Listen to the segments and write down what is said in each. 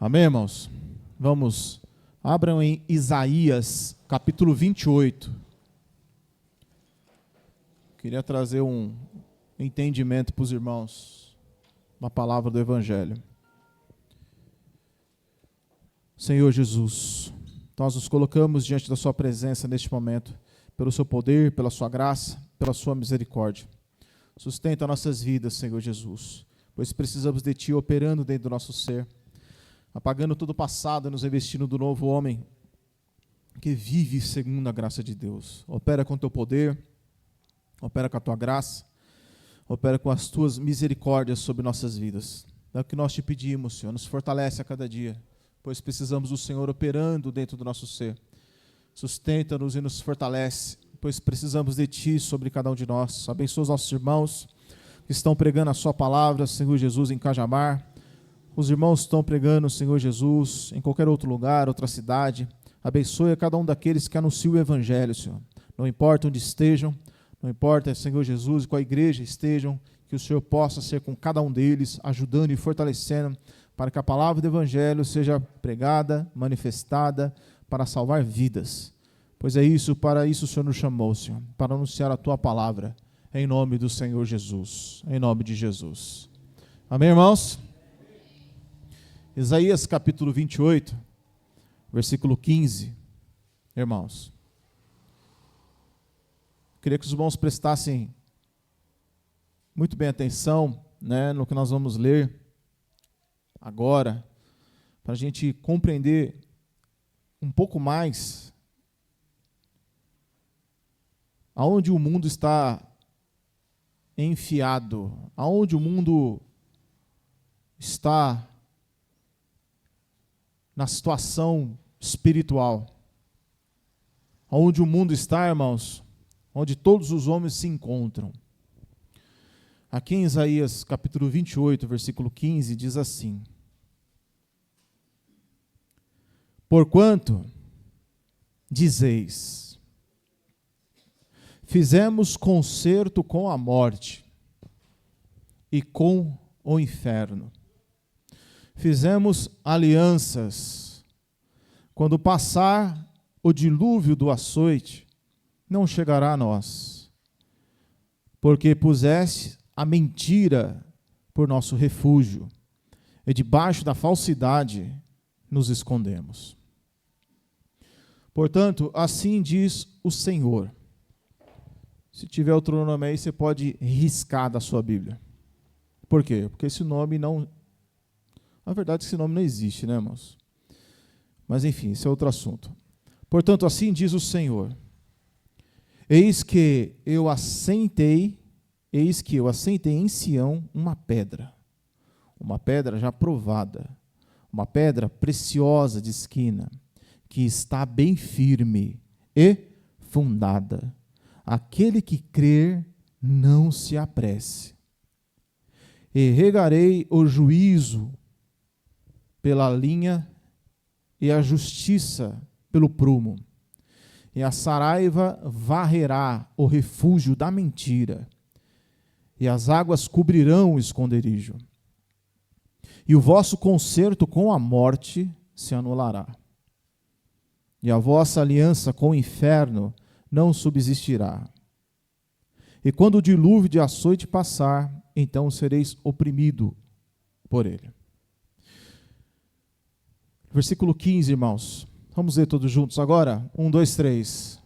Amém, irmãos? Vamos, abram em Isaías, capítulo 28. Queria trazer um entendimento para os irmãos, uma palavra do Evangelho. Senhor Jesus, nós nos colocamos diante da sua presença neste momento, pelo seu poder, pela sua graça, pela sua misericórdia. Sustenta nossas vidas, Senhor Jesus, pois precisamos de Ti operando dentro do nosso ser, apagando todo o passado e nos revestindo do novo homem que vive segundo a graça de Deus. Opera com Teu poder, opera com a Tua graça, opera com as Tuas misericórdias sobre nossas vidas. É o que nós Te pedimos, Senhor, nos fortalece a cada dia, pois precisamos do Senhor operando dentro do nosso ser. Sustenta-nos e nos fortalece, pois precisamos de Ti sobre cada um de nós. Abençoa os nossos irmãos que estão pregando a Sua palavra, Senhor Jesus, em Cajamar. Os irmãos estão pregando, Senhor Jesus, em qualquer outro lugar, outra cidade. Abençoe a cada um daqueles que anunciam o Evangelho, Senhor. Não importa onde estejam, não importa, Senhor Jesus, qual igreja estejam, que o Senhor possa ser com cada um deles, ajudando e fortalecendo, para que a palavra do Evangelho seja pregada, manifestada, para salvar vidas. Pois é isso, para isso o Senhor nos chamou, Senhor, para anunciar a Tua palavra, em nome do Senhor Jesus, em nome de Jesus. Amém, irmãos? Isaías capítulo 28, versículo 15, irmãos. Queria que os irmãos prestassem muito bem atenção, no que nós vamos ler agora, para a gente compreender um pouco mais aonde o mundo está enfiado, aonde o mundo está na situação espiritual, aonde o mundo está, irmãos, onde todos os homens se encontram. Aqui em Isaías capítulo 28, versículo 15, diz assim: Porquanto dizeis, fizemos concerto com a morte e com o inferno. Fizemos alianças. Quando passar o dilúvio do açoite, não chegará a nós, porque puseste a mentira por nosso refúgio, e debaixo da falsidade nos escondemos. Portanto, assim diz o Senhor. Se tiver outro nome aí, você pode riscar da sua Bíblia. Por quê? Porque esse nome não... Na verdade, esse nome não existe, né, irmãos? Mas, enfim, esse é outro assunto. Portanto, assim diz o Senhor. Eis que eu assentei em Sião uma pedra já provada, uma pedra preciosa de esquina, que está bem firme e fundada. Aquele que crer, não se apresse. E regarei o juízo pela linha e a justiça pelo prumo. E a saraiva varrerá o refúgio da mentira, e as águas cobrirão o esconderijo. E o vosso concerto com a morte se anulará, e a vossa aliança com o inferno não subsistirá. E quando o dilúvio de açoite passar, então sereis oprimido por ele. Versículo 15, irmãos. Vamos ler todos juntos agora? 1, 2, 3.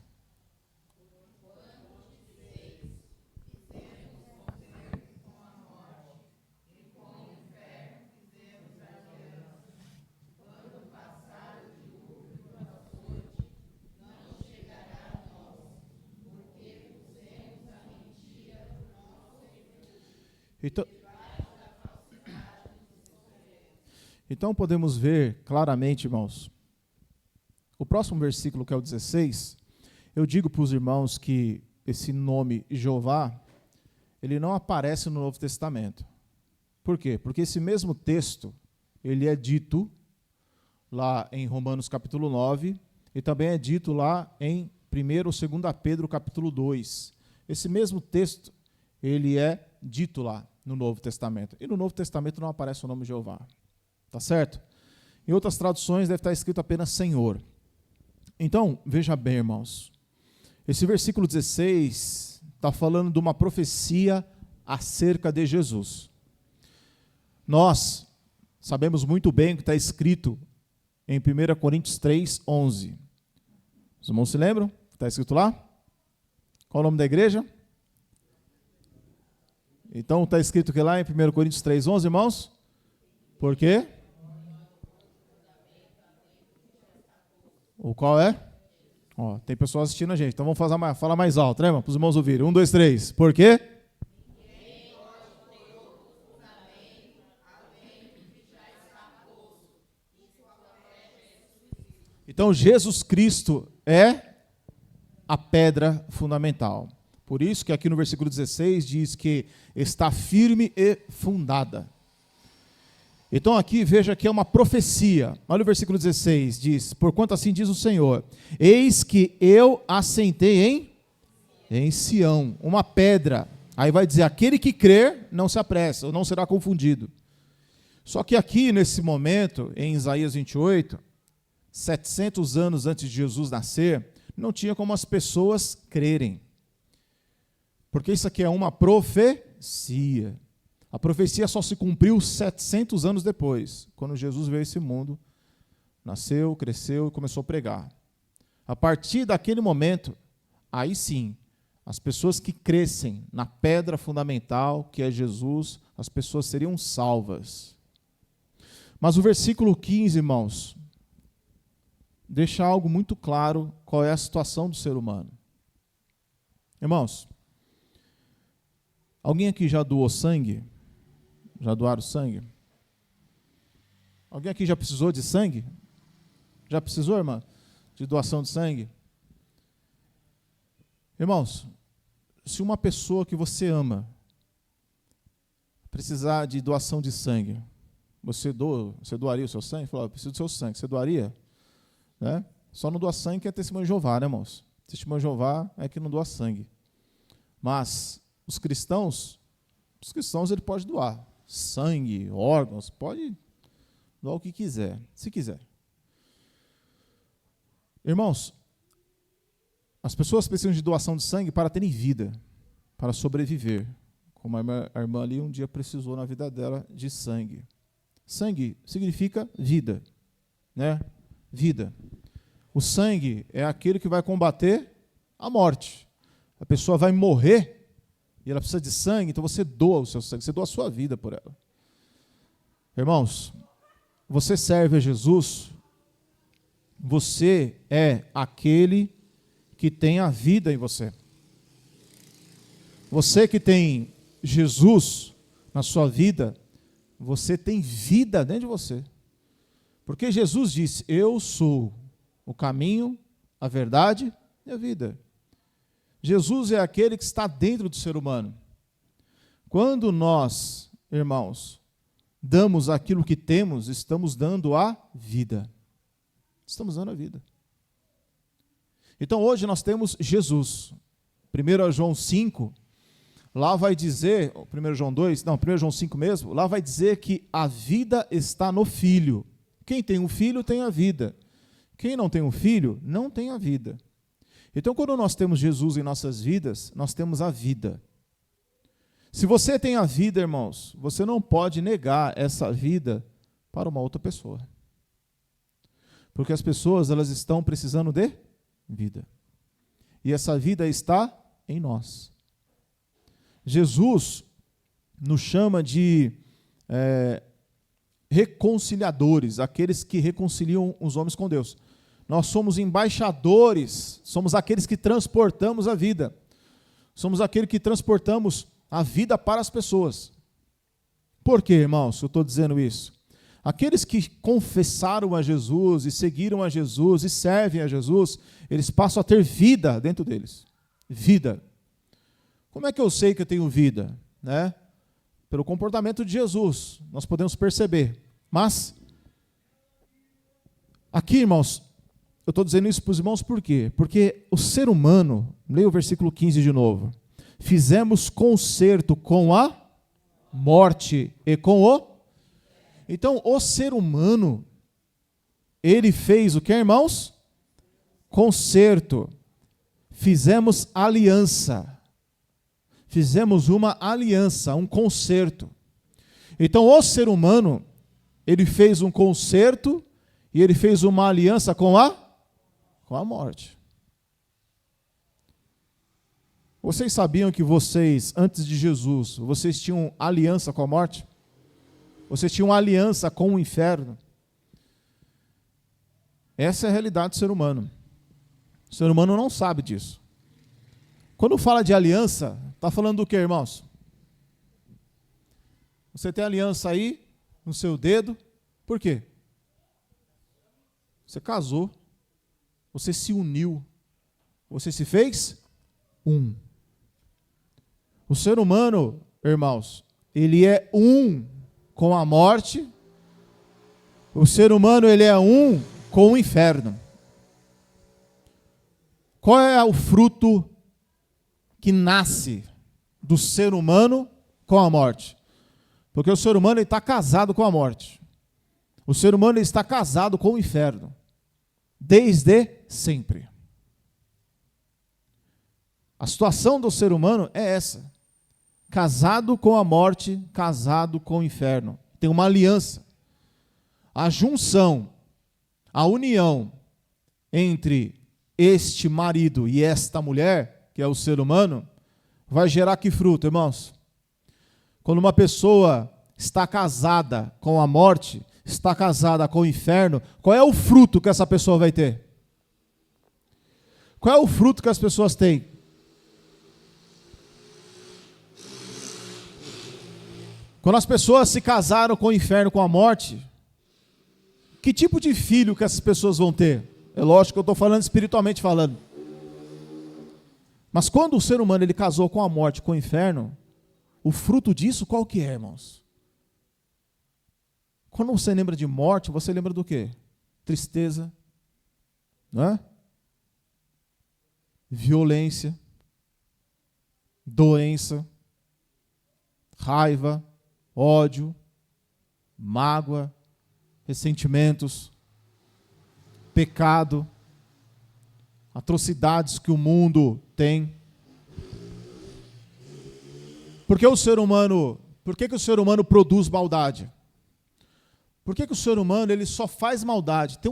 Então podemos ver claramente, irmãos, o próximo versículo, que é o 16, eu digo para os irmãos que esse nome Jeová, ele não aparece no Novo Testamento. Por quê? Porque esse mesmo texto, ele é dito lá em Romanos capítulo 9, e também é dito lá em 1 ou 2 Pedro capítulo 2. Esse mesmo texto, ele é dito lá no Novo Testamento. E no Novo Testamento não aparece o nome Jeová. Tá certo? Em outras traduções deve estar escrito apenas Senhor. Então, veja bem, irmãos. Esse versículo 16 está falando de uma profecia acerca de Jesus. Nós sabemos muito bem o que está escrito em 1 Coríntios 3:11. Os irmãos se lembram? Está escrito lá? Qual o nome da igreja? Então está escrito que lá em 1 Coríntios 3:11, irmãos? Por quê? O qual é? Ó, tem pessoas assistindo a gente, então vamos falar mais alto, né, irmão? Para os irmãos ouvirem. 1, 2, 3. Por quê? Então, Jesus Cristo é a pedra fundamental. Por isso que aqui no versículo 16 diz que está firme e fundada. Então aqui veja que é uma profecia. Olha o versículo 16, diz: porquanto assim diz o Senhor, eis que eu assentei em Sião, uma pedra. Aí vai dizer, aquele que crer não se apressa, ou não será confundido. Só que aqui nesse momento, em Isaías 28, 700 anos antes de Jesus nascer, não tinha como as pessoas crerem. Porque isso aqui é uma profecia. A profecia só se cumpriu 700 anos depois, quando Jesus veio a esse mundo, nasceu, cresceu e começou a pregar. A partir daquele momento, aí sim, as pessoas que crescem na pedra fundamental, que é Jesus, as pessoas seriam salvas. Mas o versículo 15, irmãos, deixa algo muito claro qual é a situação do ser humano. Irmãos, alguém aqui já doou sangue? Já doaram sangue? Alguém aqui já precisou de sangue? Já precisou, irmã, de doação de sangue? Irmãos, se uma pessoa que você ama precisar de doação de sangue, você doaria o seu sangue? Falou, preciso do seu sangue, você doaria? Né? Só não doa sangue que é testemunho de Jeová, né, irmãos? Testemunho de Jeová é que não doa sangue. Mas os cristãos ele pode doar sangue, órgãos, pode doar o que quiser, se quiser. Irmãos, as pessoas precisam de doação de sangue para terem vida, para sobreviver. Como a irmã ali um dia precisou na vida dela de sangue. Sangue significa vida, né? Vida. O sangue é aquele que vai combater a morte. A pessoa vai morrer e ela precisa de sangue, então você doa o seu sangue, você doa a sua vida por ela. Irmãos, você serve a Jesus, você é aquele que tem a vida em você. Você que tem Jesus na sua vida, você tem vida dentro de você. Porque Jesus disse, eu sou o caminho, a verdade e a vida. Jesus é aquele que está dentro do ser humano. Quando nós, irmãos, damos aquilo que temos, estamos dando a vida. Estamos dando a vida. Então hoje nós temos Jesus. 1 João 5, lá vai dizer, 1 João 2, não, 1 João 5 mesmo, lá vai dizer que a vida está no Filho. Quem tem um filho tem a vida. Quem não tem um filho, não tem a vida. Então, quando nós temos Jesus em nossas vidas, nós temos a vida. Se você tem a vida, irmãos, você não pode negar essa vida para uma outra pessoa. Porque as pessoas, elas estão precisando de vida. E essa vida está em nós. Jesus nos chama de reconciliadores, aqueles que reconciliam os homens com Deus. Nós somos embaixadores, somos aqueles que transportamos a vida. Somos aqueles que transportamos a vida para as pessoas. Por quê, irmãos, eu estou dizendo isso? Aqueles que confessaram a Jesus e seguiram a Jesus e servem a Jesus, eles passam a ter vida dentro deles. Vida. Como é que eu sei que eu tenho vida? Né? Pelo comportamento de Jesus, nós podemos perceber. Mas, aqui, irmãos, eu estou dizendo isso para os irmãos por quê? Porque o ser humano, leia o versículo 15 de novo, fizemos concerto com a morte e com o... Então, o ser humano, ele fez o que, irmãos? Concerto. Fizemos aliança. Fizemos uma aliança, um concerto. Então, o ser humano, ele fez um concerto e ele fez uma aliança com a morte. Vocês sabiam que vocês, antes de Jesus, vocês tinham aliança com a morte? Vocês tinham aliança com o inferno? Essa é a realidade do ser humano. O ser humano não sabe disso. Quando fala de aliança, está falando do que, irmãos? Você tem aliança aí, no seu dedo, por quê? Você casou, você se uniu, você se fez um. O ser humano, irmãos, ele é um com a morte, o ser humano ele é um com o inferno. Qual é o fruto que nasce do ser humano com a morte? Porque o ser humano está casado com a morte. O ser humano está casado com o inferno. Desde sempre. A situação do ser humano é essa. Casado com a morte, casado com o inferno. Tem uma aliança. A junção, a união entre este marido e esta mulher, que é o ser humano, vai gerar que fruto, irmãos? Quando uma pessoa está casada com a morte, está casada com o inferno, qual é o fruto que essa pessoa vai ter? Qual é o fruto que as pessoas têm? Quando as pessoas se casaram com o inferno, com a morte, que tipo de filho que essas pessoas vão ter? É lógico que eu estou falando espiritualmente falando. Mas quando o ser humano ele casou com a morte, com o inferno, o fruto disso qual que é, irmãos? Quando você lembra de morte, você lembra do quê? Tristeza, não é? Violência, doença, raiva, ódio, mágoa, ressentimentos, pecado, atrocidades que o mundo tem. Por que o ser humano produz maldade? Por que o ser humano ele só faz maldade? Tem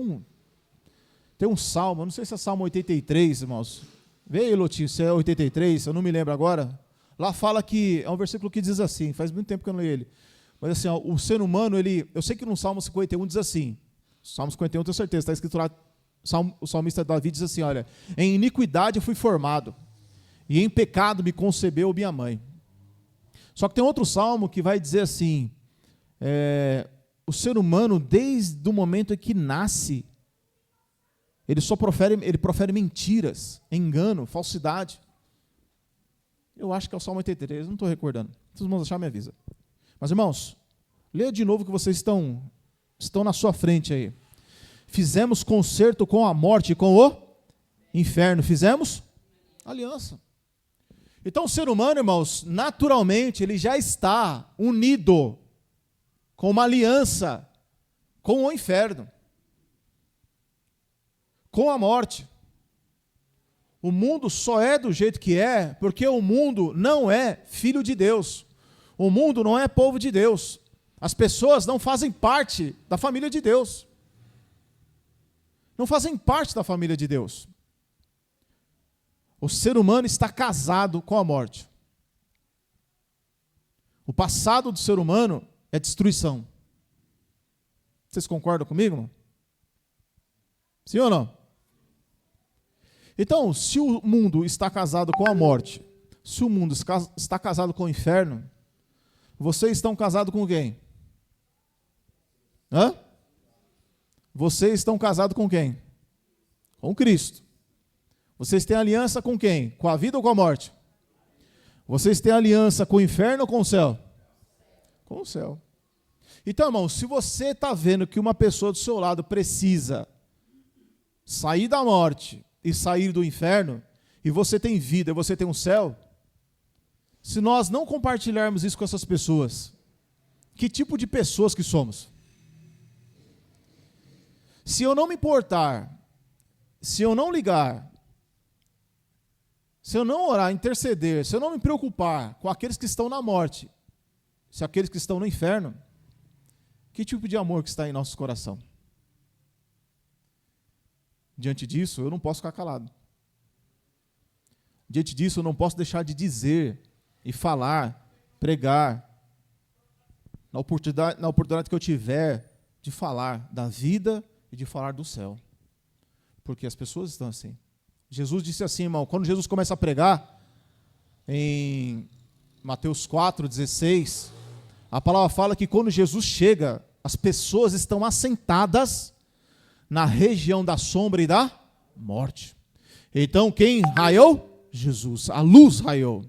um salmo, não sei se é Salmo 83, irmãos. Vê aí, Lotinho, se é 83, eu não me lembro agora. Lá fala que, é um versículo que diz assim, faz muito tempo que eu não leio ele. Mas assim, ó, o ser humano, eu sei que no Salmo 51 diz assim, Salmo 51 eu tenho certeza, está escrito lá, o salmista Davi diz assim, olha, em iniquidade eu fui formado, e em pecado me concebeu minha mãe. Só que tem outro salmo que vai dizer assim, o ser humano, desde o momento em que nasce, ele profere mentiras, engano, falsidade. Eu acho que é o Salmo 83, não estou recordando. Se os irmãos acharem, me avisa. Mas, irmãos, leia de novo que vocês estão na sua frente aí. Fizemos concerto com a morte e com o inferno. Fizemos aliança. Então, o ser humano, irmãos, naturalmente, ele já está unido com uma aliança com o inferno, com a morte. O mundo só é do jeito que é porque o mundo não é filho de Deus. O mundo não é povo de Deus. As pessoas não fazem parte da família de Deus. Não fazem parte da família de Deus. O ser humano está casado com a morte. O passado do ser humano é destruição. Vocês concordam comigo, irmão? Sim ou não? Então, se o mundo está casado com a morte, se o mundo está casado com o inferno, vocês estão casados com quem? Hã? Vocês estão casados com quem? Com Cristo. Vocês têm aliança com quem? Com a vida ou com a morte? Vocês têm aliança com o inferno ou com o céu? Com o céu. Então, irmão, se você está vendo que uma pessoa do seu lado precisa sair da morte e sair do inferno, e você tem vida, e você tem um céu, se nós não compartilharmos isso com essas pessoas, que tipo de pessoas que somos? Se eu não me importar, se eu não ligar, se eu não orar, interceder, se eu não me preocupar com aqueles que estão na morte, se aqueles que estão no inferno, que tipo de amor que está em nosso coração? Diante disso, eu não posso ficar calado. Diante disso, eu não posso deixar de dizer e falar, pregar, na oportunidade que eu tiver de falar da vida e de falar do céu. Porque as pessoas estão assim. Jesus disse assim, irmão, quando Jesus começa a pregar, em Mateus 4,16, a palavra fala que quando Jesus chega, as pessoas estão assentadas na região da sombra e da morte. Então, quem raiou? Jesus. A luz raiou.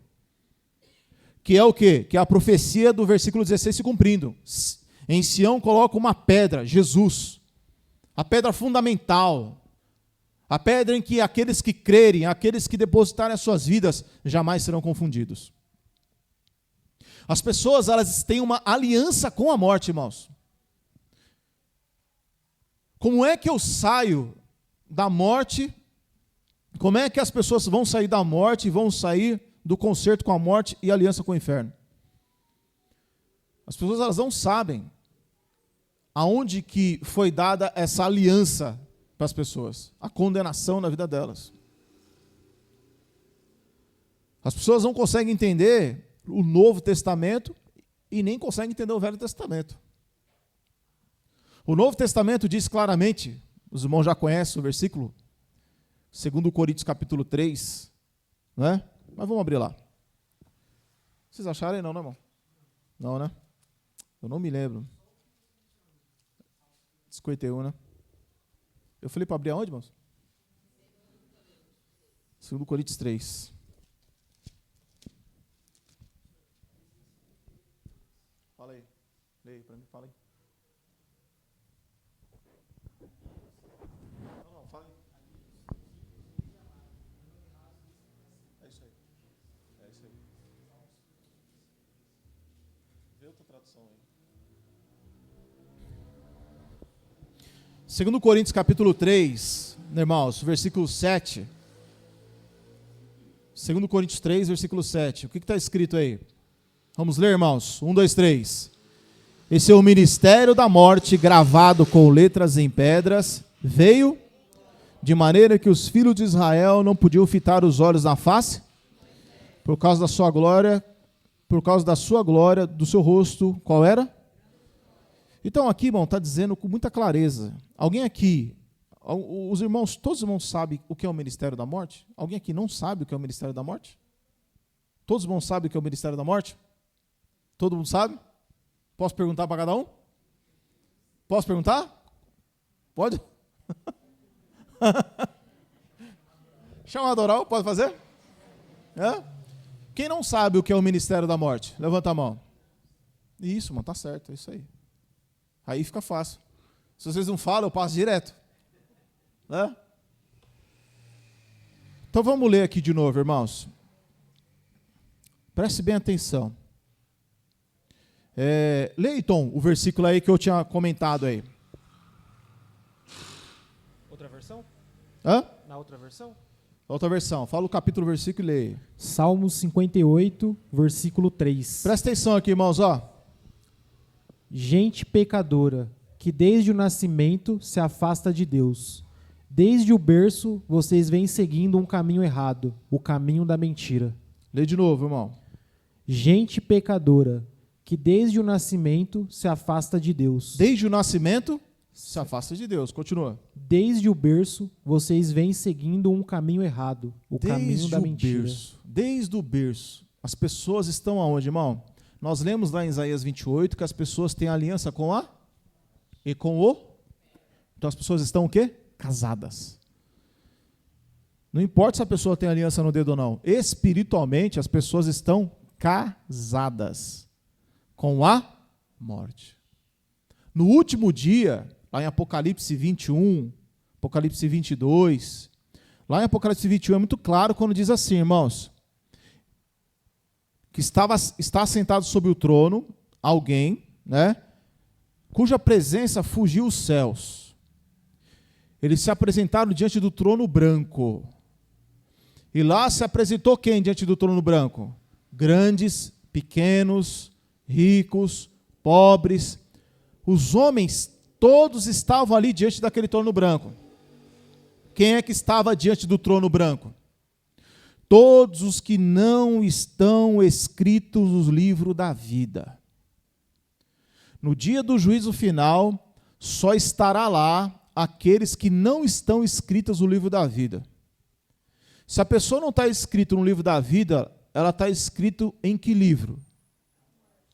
Que é o quê? Que é a profecia do versículo 16 se cumprindo. Em Sião coloca uma pedra, Jesus. A pedra fundamental. A pedra em que aqueles que crerem, aqueles que depositarem as suas vidas, jamais serão confundidos. As pessoas, elas têm uma aliança com a morte, irmãos. Como é que eu saio da morte? Como é que as pessoas vão sair da morte e vão sair do concerto com a morte e aliança com o inferno? As pessoas, elas não sabem aonde que foi dada essa aliança para as pessoas, a condenação na vida delas. As pessoas não conseguem entender o Novo Testamento e nem conseguem entender o Velho Testamento. O Novo Testamento diz claramente, os irmãos já conhecem o versículo, 2 Coríntios capítulo 3, não é? Mas vamos abrir lá. Vocês acharam aí não, né, irmão? Não, né? Eu não me lembro. 51, né? Eu falei para abrir aonde, irmãos? 2 Coríntios 3. Fala aí. Leia para mim, fala aí. Não, fala aí. É isso aí. É isso aí. Vê outra tradução aí. 2 Coríntios capítulo 3, irmãos, versículo 7. 2 Coríntios 3, versículo 7. O que está escrito aí? Vamos ler, irmãos. 1, 2, 3. Esse é o ministério da morte, gravado com letras em pedras, veio de maneira que os filhos de Israel não podiam fitar os olhos na face, por causa da sua glória, do seu rosto, qual era? Então aqui, irmão, está dizendo com muita clareza. Alguém aqui, todos os irmãos sabem o que é o ministério da morte? Alguém aqui não sabe o que é o ministério da morte? Todos os irmãos sabem o que é o ministério da morte? Todo mundo sabe? Posso perguntar para cada um? Posso perguntar? Pode? Chamada oral, pode fazer? É? Quem não sabe o que é o ministério da morte? Levanta a mão. Isso, mano, tá certo, é isso aí. Aí fica fácil. Se vocês não falam, eu passo direto. Né? Então vamos ler aqui de novo, irmãos. Preste bem atenção. Leia, Tom, o versículo aí que eu tinha comentado aí. Outra versão? Hã? Na outra versão? Outra versão. Fala o capítulo, versículo e leia. Salmos 58, versículo 3. Presta atenção aqui, irmãos, ó. Gente pecadora, que desde o nascimento se afasta de Deus. Desde o berço, vocês vêm seguindo um caminho errado, o caminho da mentira. Lê de novo, irmão. Gente pecadora, que desde o nascimento se afasta de Deus. Desde o nascimento, se afasta de Deus. Continua. Desde o berço, vocês vêm seguindo um caminho errado, o caminho da mentira. Desde o berço. As pessoas estão aonde, irmão? Nós lemos lá em Isaías 28 que as pessoas têm aliança com a e com o. Então as pessoas estão o quê? Casadas. Não importa se a pessoa tem aliança no dedo ou não. Espiritualmente as pessoas estão casadas com a morte. No último dia, lá em Apocalipse 21, Apocalipse 22, lá em Apocalipse 21 é muito claro quando diz assim, irmãos, que está sentado sobre o trono alguém, né, cuja presença fugiu os céus, eles se apresentaram diante do trono branco. E lá se apresentou quem diante do trono branco? Grandes, pequenos, ricos, pobres. Os homens todos estavam ali diante daquele trono branco. Quem é que estava diante do trono branco? Todos os que não estão escritos no livro da vida. No dia do juízo final, só estará lá aqueles que não estão escritos no livro da vida. Se a pessoa não está escrita no livro da vida, ela está escrito em que livro?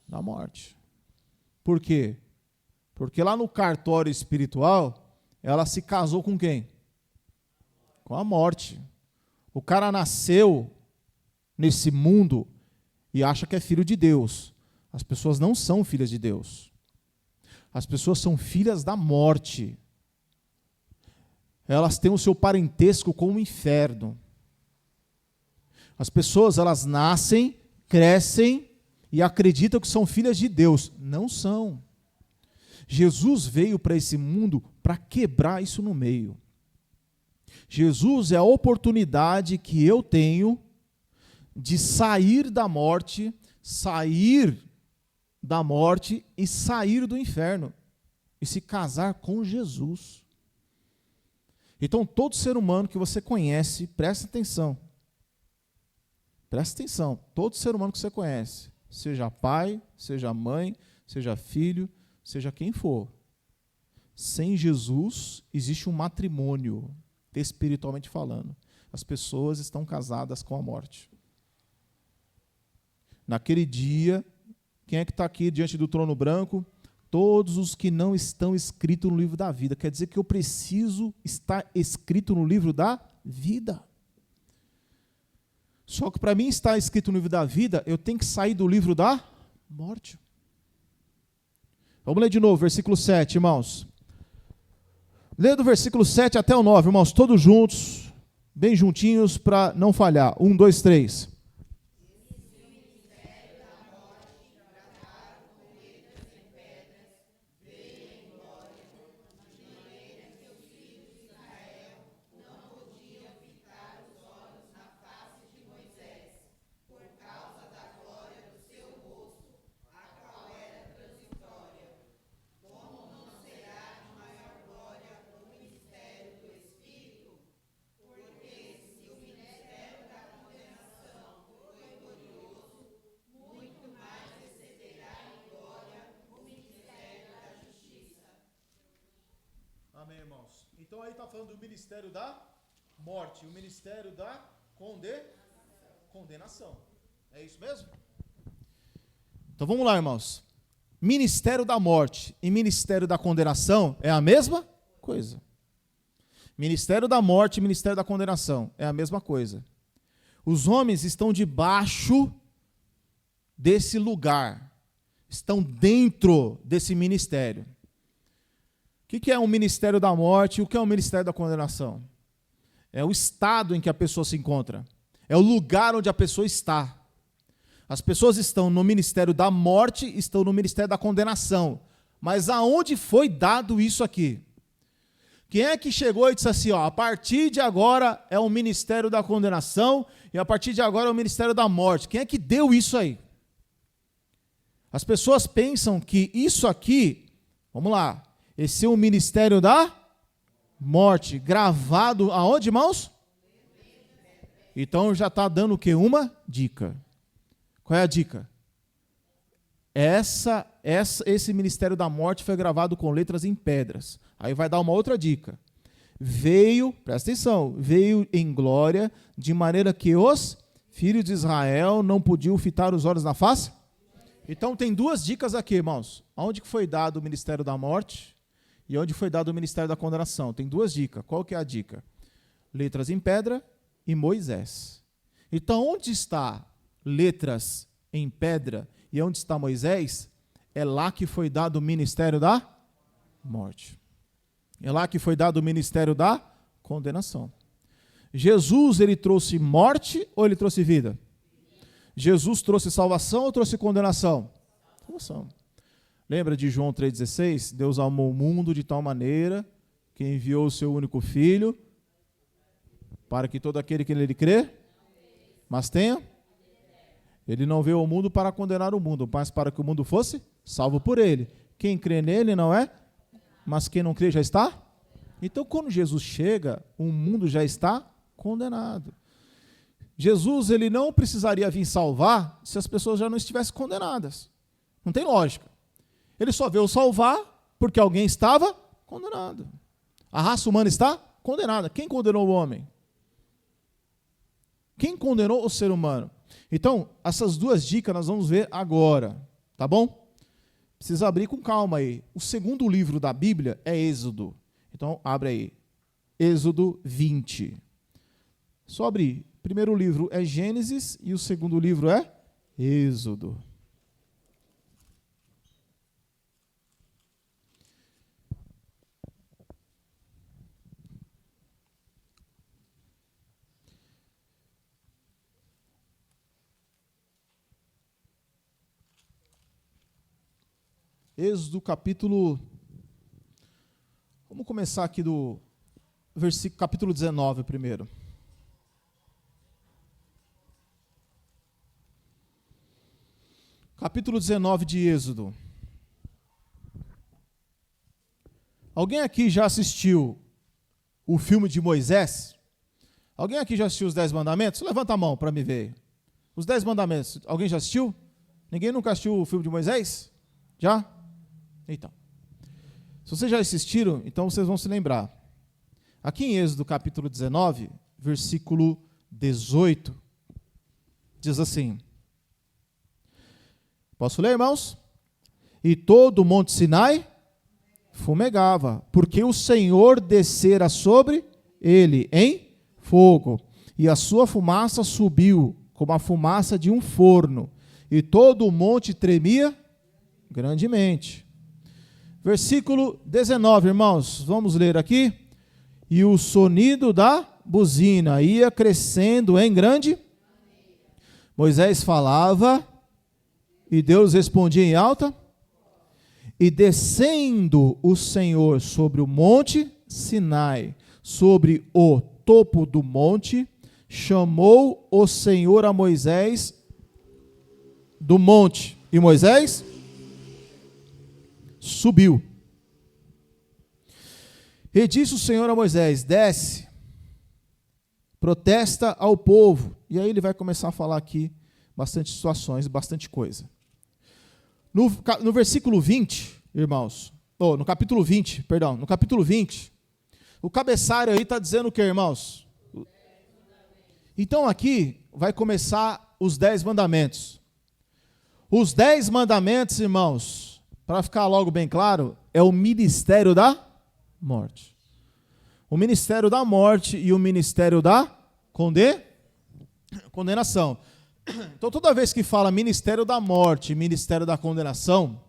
Na morte. Por quê? Porque lá no cartório espiritual, ela se casou com quem? Com a morte. O cara nasceu nesse mundo e acha que é filho de Deus. As pessoas não são filhas de Deus. As pessoas são filhas da morte. Elas têm o seu parentesco com o inferno. As pessoas, elas nascem, crescem e acreditam que são filhas de Deus. Não são. Jesus veio para esse mundo para quebrar isso no meio. Jesus é a oportunidade que eu tenho de sair da morte e sair do inferno e se casar com Jesus. Então, todo ser humano que você conhece, presta atenção. Presta atenção, todo ser humano que você conhece, seja pai, seja mãe, seja filho, seja quem for, sem Jesus existe um matrimônio, espiritualmente falando. As pessoas estão casadas com a morte. Naquele dia, quem é que está aqui diante do trono branco? Todos os que não estão escritos no livro da vida. Quer dizer que eu preciso estar escrito no livro da vida. Só que para mim estar escrito no livro da vida, eu tenho que sair do livro da morte. Vamos ler de novo, versículo 7, irmãos. Lê do versículo 7 até o 9, irmãos, todos juntos, bem juntinhos para não falhar. 1, 2, 3. Amém, irmãos? Então aí está falando do ministério da morte, o ministério da condenação. É isso mesmo? Então vamos lá, irmãos. Ministério da morte e ministério da condenação é a mesma coisa. Ministério da morte e ministério da condenação é a mesma coisa. Os homens estão debaixo desse lugar, estão dentro desse ministério. O que é um ministério da morte e o que é um ministério da condenação? É o estado em que a pessoa se encontra. É o lugar onde a pessoa está. As pessoas estão no ministério da morte, estão no ministério da condenação. Mas aonde foi dado isso aqui? Quem é que chegou e disse assim, ó, a partir de agora é o ministério da condenação e a partir de agora é o ministério da morte? Quem é que deu isso aí? As pessoas pensam que isso aqui, vamos lá, esse é o ministério da morte, gravado aonde, irmãos? Então já está dando o quê? Uma dica. Qual é a dica? Esse ministério da morte foi gravado com letras em pedras. Aí vai dar uma outra dica. Veio, presta atenção, veio em glória, de maneira que os filhos de Israel não podiam fitar os olhos na face. Então tem duas dicas aqui, irmãos. Onde que foi dado o ministério da morte e onde foi dado o ministério da condenação? Tem duas dicas. Qual que é a dica? Letras em pedra e Moisés. Então onde está letras em pedra e onde está Moisés? É lá que foi dado o ministério da morte. É lá que foi dado o ministério da condenação. Jesus, ele trouxe morte ou ele trouxe vida? Jesus trouxe salvação ou trouxe condenação? Salvação. Lembra de João 3,16? Deus amou o mundo de tal maneira que enviou o seu único Filho, para que todo aquele que nele crê, mas tenha. Ele não veio ao mundo para condenar o mundo, mas para que o mundo fosse salvo por ele. Quem crê nele não é, mas quem não crê já está. Então, quando Jesus chega, o mundo já está condenado. Jesus, ele não precisaria vir salvar se as pessoas já não estivessem condenadas. Não tem lógica. Ele só veio salvar porque alguém estava condenado. A raça humana está condenada. Quem condenou o homem? Quem condenou o ser humano? Então, essas duas dicas nós vamos ver agora, tá bom? Precisa abrir com calma aí. O segundo livro da Bíblia é Êxodo. Então, abre aí. Êxodo 20. Só abrir. O primeiro livro é Gênesis e o segundo livro é Êxodo. Êxodo capítulo... Vamos começar aqui do versículo, capítulo 19 primeiro. Capítulo 19 de Êxodo. Alguém aqui já assistiu o filme de Moisés? Alguém aqui já assistiu os 10 mandamentos? Levanta a mão para me ver. Os 10 mandamentos, alguém já assistiu? Ninguém nunca assistiu o filme de Moisés? Já? Então. Se vocês já assistiram, então vocês vão se lembrar. Aqui em Êxodo capítulo 19, versículo 18, diz assim. Posso ler, irmãos? E todo o monte Sinai fumegava, porque o Senhor descera sobre ele em fogo, e a sua fumaça subiu como a fumaça de um forno, e todo o monte tremia grandemente. Versículo 19, irmãos, vamos ler aqui. E o sonido da buzina ia crescendo em grande. Moisés falava, e Deus respondia em alta. E descendo o Senhor sobre o monte Sinai, sobre o topo do monte, chamou o Senhor a Moisés do monte. E Moisés subiu. E disse o Senhor a Moisés: desce, protesta ao povo. E aí ele vai começar a falar aqui bastante situações, bastante coisa. No versículo 20, irmãos, no capítulo 20, perdão, no capítulo 20, o cabeçalho aí está dizendo o que, irmãos? Então aqui vai começar os 10 mandamentos. Os 10 mandamentos, irmãos, para ficar logo bem claro, é o ministério da morte. O ministério da morte e o ministério da condenação. Então, toda vez que fala ministério da morte e ministério da condenação,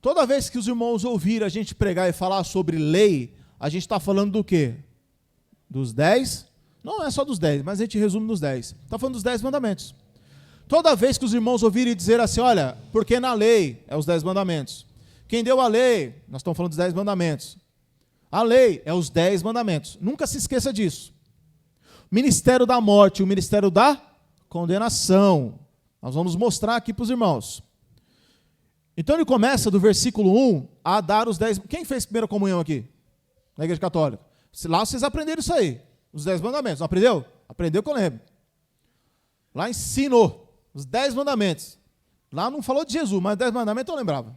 toda vez que os irmãos ouvirem a gente pregar e falar sobre lei, a gente está falando do quê? Dos 10? Não é só dos 10, mas a gente resume nos 10. Está falando dos 10 mandamentos. Toda vez que os irmãos ouvirem dizer assim, olha, porque na lei é os 10 mandamentos. Quem deu a lei, nós estamos falando dos 10 mandamentos. A lei é os 10 mandamentos. Nunca se esqueça disso. Ministério da morte, o ministério da condenação. Nós vamos mostrar aqui para os irmãos. Então ele começa do versículo 1 a dar os 10... Quem fez primeira comunhão aqui? Na Igreja Católica. Lá vocês aprenderam isso aí. Os 10 mandamentos. Não aprendeu? Aprendeu que eu lembro. Lá ensinou. Os 10 mandamentos. Lá não falou de Jesus, mas 10 mandamentos eu lembrava.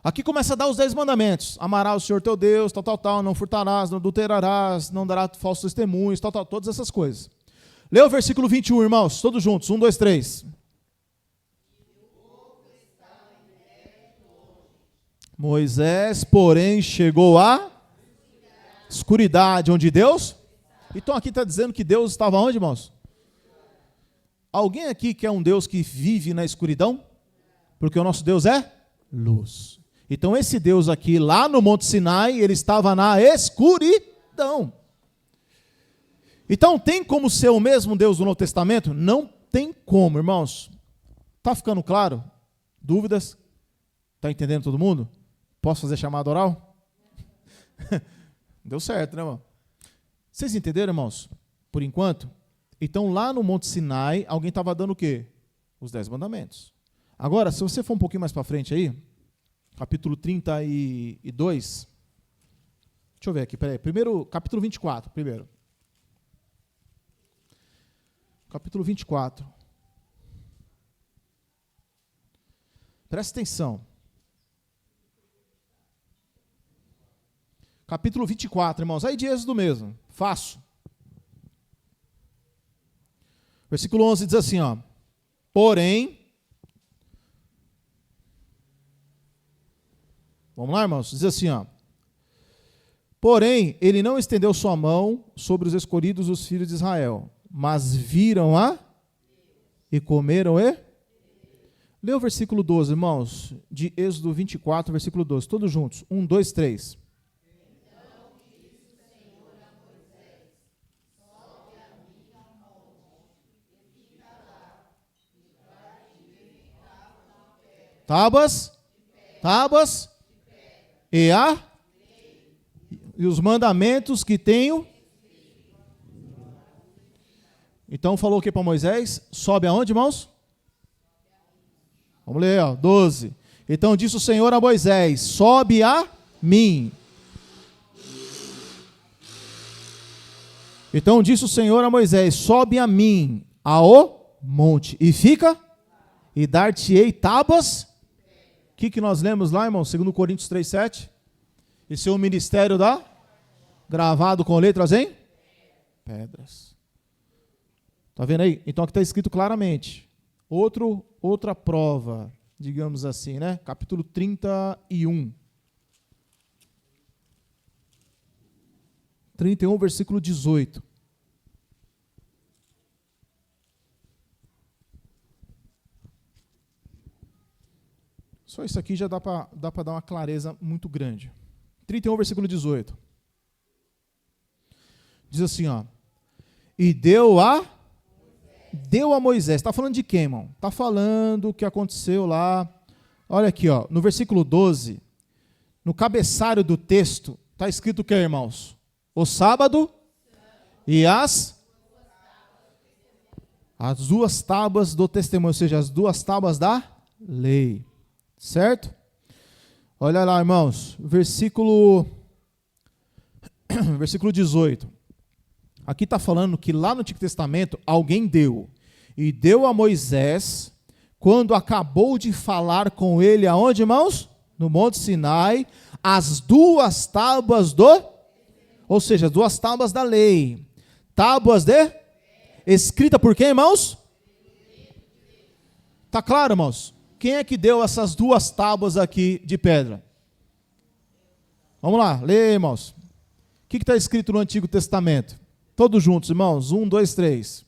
Aqui começa a dar os 10 mandamentos. Amarás o Senhor teu Deus, tal, não furtarás, não adulterarás, não darás falsos testemunhos, todas essas coisas. Lê o versículo 21, irmãos, todos juntos. 1, 2, 3. Moisés, porém, chegou à escuridade, onde Deus... Então aqui está dizendo que Deus estava onde, irmãos? Alguém aqui quer um Deus que vive na escuridão? Porque o nosso Deus é luz. Então esse Deus aqui, lá no Monte Sinai, ele estava na escuridão. Então tem como ser o mesmo Deus do Novo Testamento? Não tem como, irmãos. Está ficando claro? Dúvidas? Está entendendo todo mundo? Posso fazer chamada oral? Deu certo, né, irmão? Vocês entenderam, irmãos? Por enquanto? Então, lá no Monte Sinai, alguém estava dando o quê? Os 10 mandamentos. Agora, se você for um pouquinho mais para frente aí, capítulo 32. Deixa eu ver aqui, peraí. Primeiro, capítulo 24, primeiro. Capítulo 24. Presta atenção. Capítulo 24, irmãos. Aí de Êxodo mesmo. Fácil. Versículo 11 diz assim, ó. Porém... Vamos lá, irmãos? Diz assim, ó. Porém, ele não estendeu sua mão sobre os escolhidos dos filhos de Israel, mas viram e comeram Lê o versículo 12, irmãos, de Êxodo 24, versículo 12, todos juntos. 1, 2, 3. Tábuas e os mandamentos que tenho. Então falou o que para Moisés? Sobe aonde, irmãos? Vamos ler, ó, 12. Então disse o Senhor a Moisés: sobe a mim. Então disse o Senhor a Moisés: sobe a mim ao monte e fica, e dar-te-ei tábuas. O que nós lemos lá, irmão? 2 Coríntios 3,7. E seu ministério gravado com letras em pedras. Está vendo aí? Então aqui está escrito claramente. Outra prova, digamos assim, né? Capítulo 31. 31, versículo 18. Só isso aqui já dá para dar uma clareza muito grande. 31, versículo 18. Diz assim, ó. E deu a Moisés. Está falando de quem, irmão? Está falando o que aconteceu lá. Olha aqui, ó, no versículo 12, no cabeçalho do texto, está escrito o que, irmãos? O sábado e as duas tábuas do testemunho, ou seja, as duas tábuas da lei. Certo? Olha lá, irmãos, versículo 18. Aqui está falando que lá no Antigo Testamento alguém deu. E deu a Moisés, quando acabou de falar com ele, aonde, irmãos? No Monte Sinai, as duas tábuas ou seja, as duas tábuas da lei. Tábuas escrita por quem, irmãos? Está claro, irmãos? Quem é que deu essas duas tábuas aqui de pedra? Vamos lá, lê, irmãos. O que está escrito no Antigo Testamento? Todos juntos, irmãos. 1, 2, 3.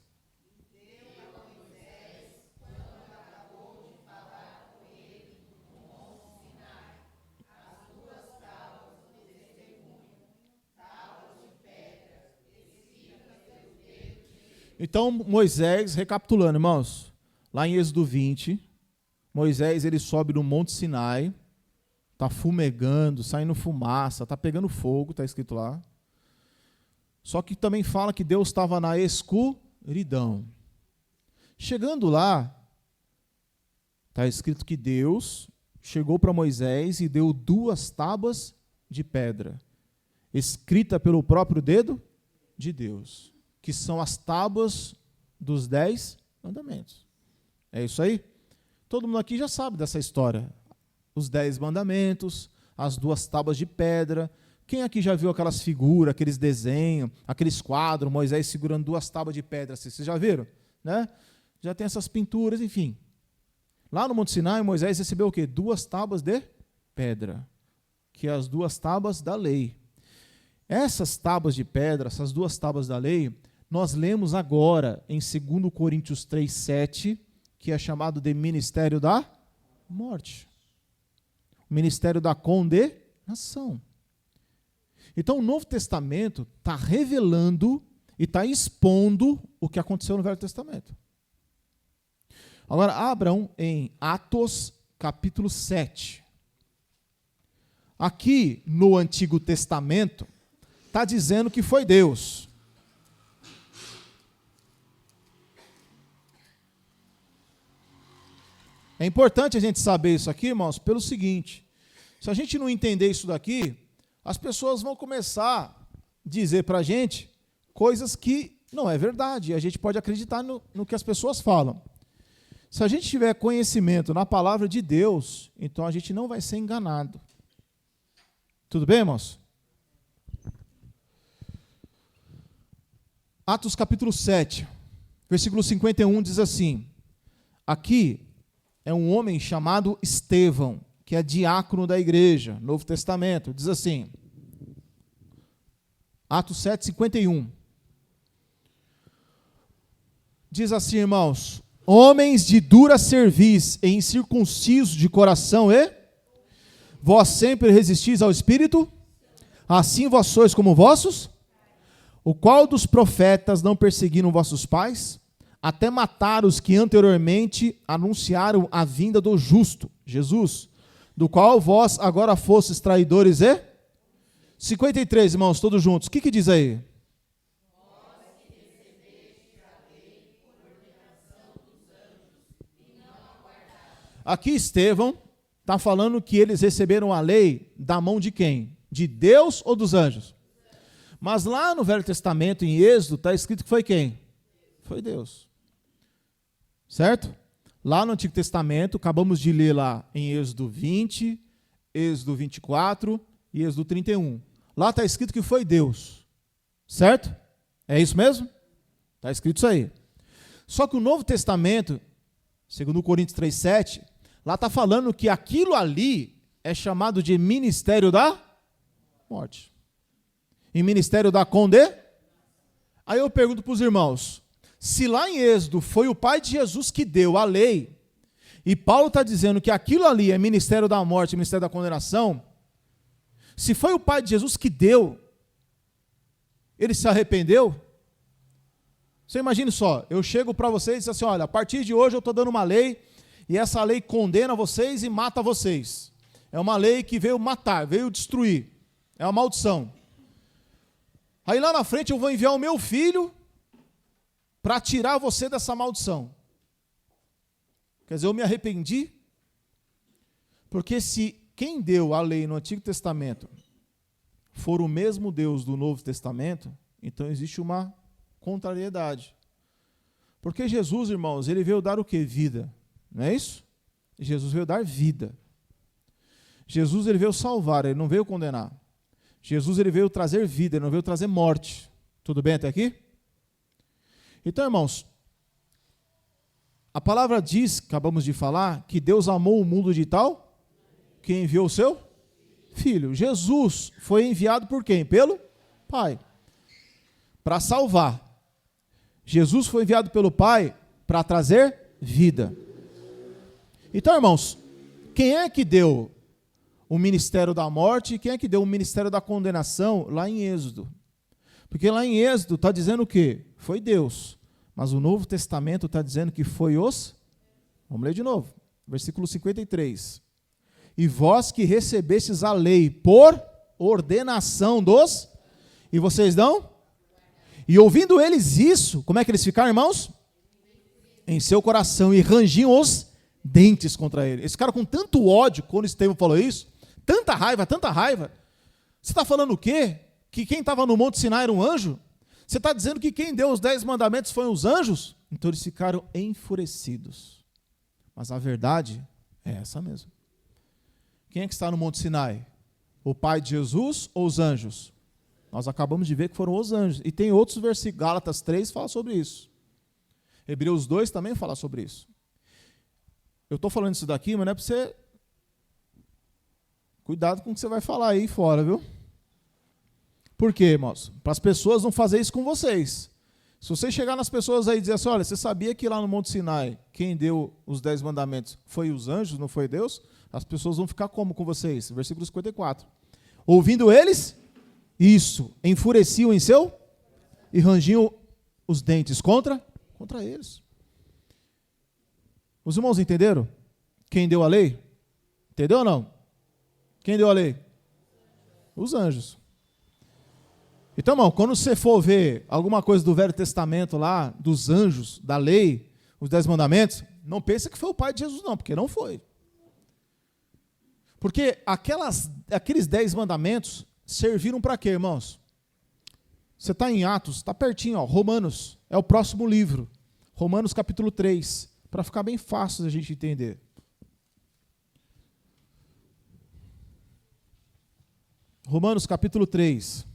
Então, Moisés, recapitulando, irmãos, lá em Êxodo 20, Moisés ele sobe no Monte Sinai, está fumegando, saindo fumaça, está pegando fogo, está escrito lá. Só que também fala que Deus estava na escuridão. Chegando lá, está escrito que Deus chegou para Moisés e deu duas tábuas de pedra, escrita pelo próprio dedo de Deus, que são as tábuas dos 10 mandamentos. É isso aí? Todo mundo aqui já sabe dessa história. Os 10 mandamentos, as duas tábuas de pedra. Quem aqui já viu aquelas figuras, aqueles desenhos, aqueles quadros, Moisés segurando duas tábuas de pedra? Vocês já viram? Né? Já tem essas pinturas, enfim. Lá no Monte Sinai, Moisés recebeu o quê? 2 tábuas de pedra, que é as 2 tábuas da lei. Essas tábuas de pedra, essas 2 tábuas da lei, nós lemos agora em 2 Coríntios 3,7, que é chamado de ministério da morte. O ministério da condenação. Então, o Novo Testamento está revelando e está expondo o que aconteceu no Velho Testamento. Agora, abram em Atos, capítulo 7. Aqui, no Antigo Testamento, está dizendo que foi Deus. É importante a gente saber isso aqui, irmãos, pelo seguinte: se a gente não entender isso daqui, as pessoas vão começar a dizer para a gente coisas que não é verdade, e a gente pode acreditar no que as pessoas falam. Se a gente tiver conhecimento na palavra de Deus, então a gente não vai ser enganado. Tudo bem, irmãos? Atos capítulo 7, versículo 51 diz assim: aqui é um homem chamado Estevão, que é diácono da igreja, Novo Testamento, diz assim, Atos 7, 51. Diz assim, irmãos: homens de dura cerviz e incircuncisos de coração, e vós sempre resistis ao Espírito? Assim vós sois como vossos? O qual dos profetas não perseguiram vossos pais? Até matar os que anteriormente anunciaram a vinda do justo, Jesus, do qual vós agora fostes traidores, e? 53, irmãos, todos juntos. O que diz aí? Aqui Estevão está falando que eles receberam a lei da mão de quem? De Deus ou dos anjos? Mas lá no Velho Testamento, em Êxodo, está escrito que foi quem? Foi Deus. Certo? Lá no Antigo Testamento, acabamos de ler lá em Êxodo 20, Êxodo 24 e Êxodo 31. Lá está escrito que foi Deus. Certo? É isso mesmo? Está escrito isso aí. Só que o Novo Testamento, segundo Coríntios 3,7, lá está falando que aquilo ali é chamado de ministério da morte. E ministério da Aí eu pergunto para os irmãos, se lá em Êxodo foi o Pai de Jesus que deu a lei, e Paulo está dizendo que aquilo ali é ministério da morte, ministério da condenação, se foi o Pai de Jesus que deu, ele se arrependeu? Você imagine só, eu chego para vocês e digo assim, olha, a partir de hoje eu estou dando uma lei, e essa lei condena vocês e mata vocês. É uma lei que veio matar, veio destruir. É uma maldição. Aí lá na frente eu vou enviar o meu filho para tirar você dessa maldição. Quer dizer, eu me arrependi? Porque se quem deu a lei no Antigo Testamento for o mesmo Deus do Novo Testamento, então existe uma contrariedade. Porque Jesus, irmãos, ele veio dar o quê? Vida. Não é isso? Jesus veio dar vida. Jesus ele veio salvar, ele não veio condenar. Jesus ele veio trazer vida, ele não veio trazer morte. Tudo bem até aqui? Então, irmãos, a palavra diz, acabamos de falar, que Deus amou o mundo de tal que enviou o seu Filho. Jesus foi enviado por quem? Pelo Pai. Para salvar. Jesus foi enviado pelo Pai para trazer vida. Então, irmãos, quem é que deu o ministério da morte e quem é que deu o ministério da condenação lá em Êxodo? Porque lá em Êxodo está dizendo o quê? Foi Deus. Mas o Novo Testamento está dizendo que foi os... Vamos ler de novo. Versículo 53. E vós que recebestes a lei por ordenação dos... E vocês não? E ouvindo eles isso, como é que eles ficaram, irmãos? Em seu coração, e rangiam os dentes contra ele. Esse cara com tanto ódio, quando Estevão falou isso, tanta raiva, tanta raiva. Você está falando o quê? Que quem estava no Monte Sinai era um anjo? Você está dizendo que quem deu os 10 mandamentos foram os anjos? Então eles ficaram enfurecidos. Mas a verdade é essa mesmo. Quem é que está no Monte Sinai? O Pai de Jesus ou os anjos? Nós acabamos de ver que foram os anjos. E tem outros versículos, Gálatas 3 fala sobre isso. Hebreus 2 também fala sobre isso. Eu estou falando isso daqui, mas não é para você... Cuidado com o que você vai falar aí fora, viu? Por quê, irmãos? Para as pessoas não fazerem isso com vocês. Se você chegar nas pessoas aí e dizer assim, olha, você sabia que lá no Monte Sinai, quem deu os 10 mandamentos foi os anjos, não foi Deus? As pessoas vão ficar como com vocês? Versículo 54. Ouvindo eles, isso, enfureciam em seu e rangiam os dentes contra eles. Os irmãos entenderam? Quem deu a lei? Entendeu ou não? Quem deu a lei? Os anjos. Então, irmão, quando você for ver alguma coisa do Velho Testamento lá, dos anjos, da lei, os 10 mandamentos, não pensa que foi o pai de Jesus, não, porque não foi. Porque aqueles 10 mandamentos serviram para quê, irmãos? Você está em Atos, está pertinho, ó, Romanos, é o próximo livro. Romanos capítulo 3, para ficar bem fácil da gente entender. Romanos capítulo 3.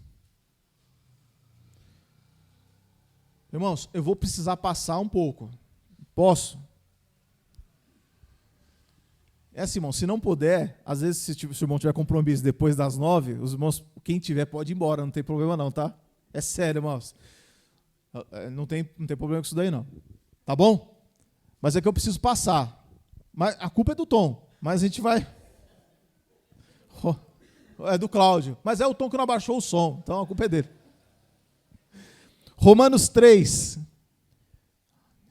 Irmãos, eu vou precisar passar um pouco. Posso? É assim, irmão, se não puder, às vezes se o irmão tiver compromisso depois das 9, os irmãos, quem tiver pode ir embora, não tem problema não, tá? É sério, irmãos. Não tem problema com isso daí não. Tá bom? Mas é que eu preciso passar. Mas a culpa é do Tom, mas a gente vai... É do Cláudio, mas é o Tom que não abaixou o som, então a culpa é dele. Romanos 3.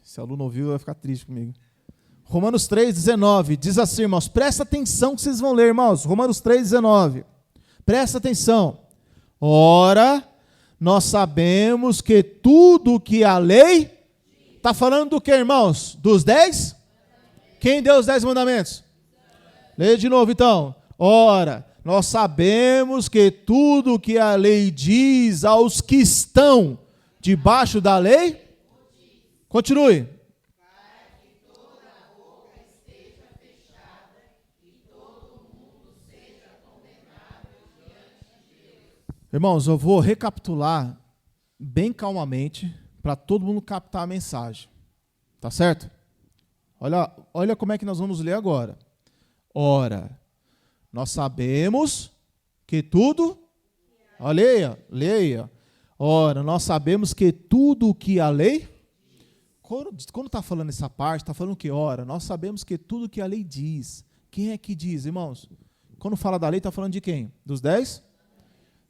Se o aluno ouviu, vai ficar triste comigo. Romanos 3, 19. Diz assim, irmãos, presta atenção que vocês vão ler, irmãos. Romanos 3, 19. Presta atenção. Ora, nós sabemos que tudo que a lei... Está falando do que, irmãos? Dos 10? Quem deu os 10 mandamentos? Leia de novo, então. Ora, nós sabemos que tudo que a lei diz aos que estão debaixo da lei... Continue. Irmãos, eu vou recapitular bem calmamente para todo mundo captar a mensagem. Tá certo? Olha como é que nós vamos ler agora. Ora, nós sabemos que tudo... Leia. Ora, nós sabemos que tudo o que a lei... Quando está falando essa parte, está falando o quê? Ora, nós sabemos que tudo o que a lei diz. Quem é que diz, irmãos? Quando fala da lei, está falando de quem? Dos 10?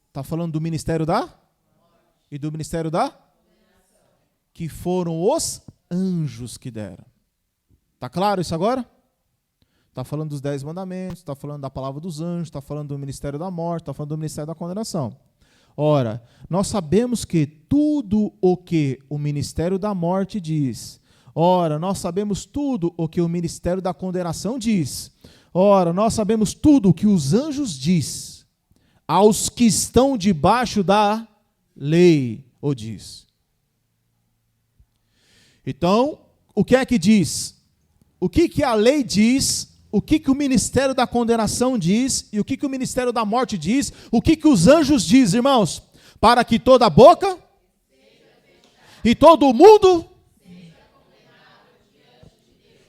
Está falando do ministério da? E do ministério da? Que foram os anjos que deram. Está claro isso agora? Está falando dos 10 mandamentos, está falando da palavra dos anjos, está falando do ministério da morte, está falando do ministério da condenação. Ora, nós sabemos que tudo o que o ministério da morte diz. Ora, nós sabemos tudo o que o ministério da condenação diz. Ora, nós sabemos tudo o que os anjos diz aos que estão debaixo da lei, ou diz. Então, o que é que diz? O que a lei diz? O que o ministério da condenação diz? E o que o ministério da morte diz? O que os anjos dizem, irmãos? Para que toda boca e todo mundo...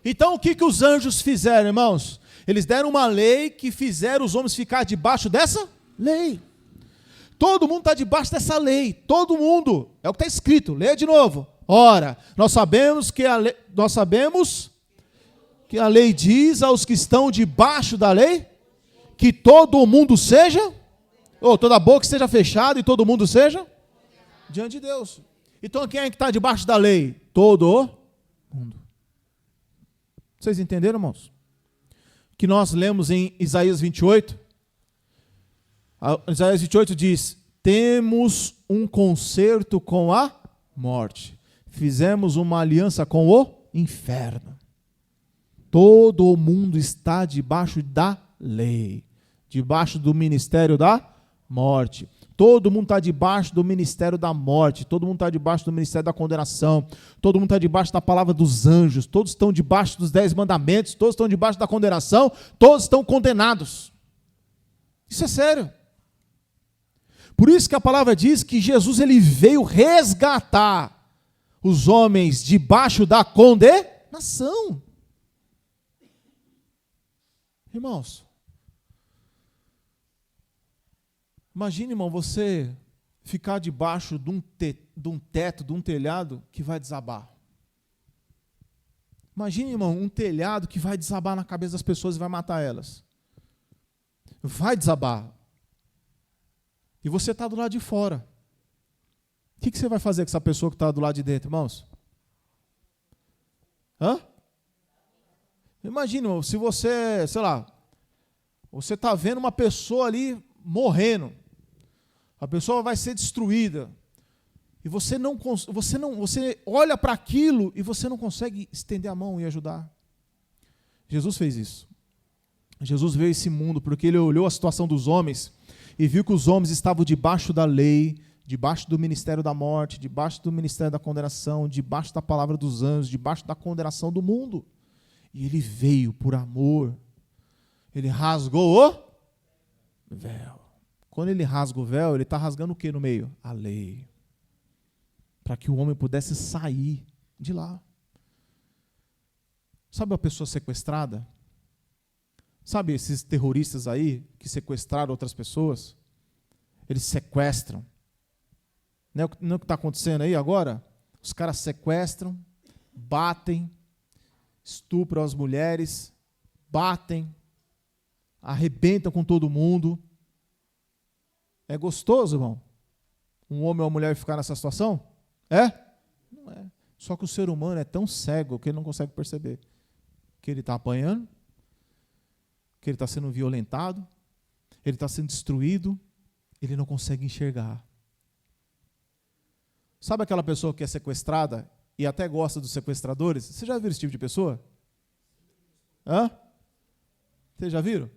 Então, o que os anjos fizeram, irmãos? Eles deram uma lei que fizeram os homens ficar debaixo dessa lei. Todo mundo está debaixo dessa lei. Todo mundo. É o que está escrito. Leia de novo. Ora, nós sabemos que a lei diz aos que estão debaixo da lei que todo mundo seja, ou toda boca seja fechada e todo mundo seja diante de Deus. Então quem é que está debaixo da lei? Todo mundo. Vocês entenderam, irmãos? Que nós lemos em Isaías 28. Isaías 28 diz: temos um concerto com a morte. Fizemos uma aliança com o inferno. Todo mundo está debaixo da lei, debaixo do ministério da morte. Todo mundo está debaixo do ministério da morte, todo mundo está debaixo do ministério da condenação, todo mundo está debaixo da palavra dos anjos, todos estão debaixo dos 10 mandamentos, todos estão debaixo da condenação, todos estão condenados. Isso é sério. Por isso que a palavra diz que Jesus ele veio resgatar os homens debaixo da condenação. Irmãos, imagine, irmão, você ficar debaixo de um teto, de um telhado que vai desabar. Imagine, irmão, um telhado que vai desabar na cabeça das pessoas e vai matar elas. Vai desabar. E você está do lado de fora. O que você vai fazer com essa pessoa que está do lado de dentro, irmãos? Imagina, se você, sei lá, você está vendo uma pessoa ali morrendo. A pessoa vai ser destruída. E você olha para aquilo e você não consegue estender a mão e ajudar. Jesus fez isso. Jesus veio a esse mundo porque ele olhou a situação dos homens e viu que os homens estavam debaixo da lei, debaixo do ministério da morte, debaixo do ministério da condenação, debaixo da palavra dos anjos, debaixo da condenação do mundo. E ele veio por amor. Ele rasgou o véu. Quando ele rasga o véu, ele está rasgando o que no meio? A lei. Para que o homem pudesse sair de lá. Sabe uma pessoa sequestrada? Sabe esses terroristas aí que sequestraram outras pessoas? Eles sequestram. Não é o que está acontecendo aí agora? Os caras sequestram, batem, estupram as mulheres, batem, arrebentam com todo mundo. É gostoso, irmão? Um homem ou uma mulher ficar nessa situação? É? Não é. Só que o ser humano é tão cego que ele não consegue perceber que ele está apanhando, que ele está sendo violentado, ele está sendo destruído, ele não consegue enxergar. Sabe aquela pessoa que é sequestrada e até gosta dos sequestradores? Você já viu esse tipo de pessoa? Hã? Vocês já viram?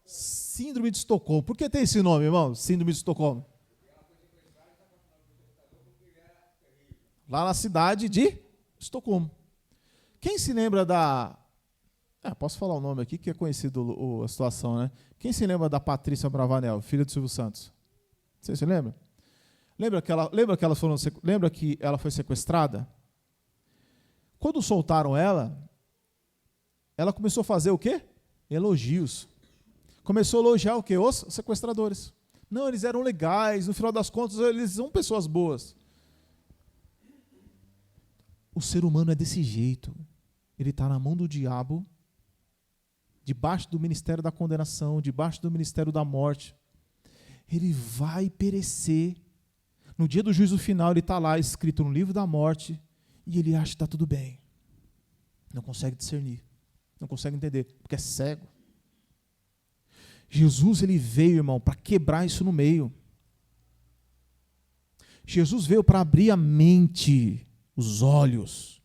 Síndrome de Estocolmo. Por que tem esse nome, irmão? Síndrome de Estocolmo. Lá na cidade de Estocolmo. Quem se lembra da... posso falar o nome aqui, que é conhecido a situação, né? Quem se lembra da Patrícia Bravanel, filha do Silvio Santos? Você se lembra? Lembra que ela foi sequestrada? Quando soltaram ela começou a fazer o quê? Elogios. Começou a elogiar o quê? Os sequestradores. Não, eles eram legais, no final das contas, eles são pessoas boas. O ser humano é desse jeito. Ele está na mão do diabo, debaixo do ministério da condenação, debaixo do ministério da morte. Ele vai perecer. No dia do juízo final, ele está lá escrito no livro da morte e ele acha que está tudo bem. Não consegue discernir, não consegue entender, porque é cego. Jesus, ele veio, irmão, para quebrar isso no meio. Jesus veio para abrir a mente, os olhos,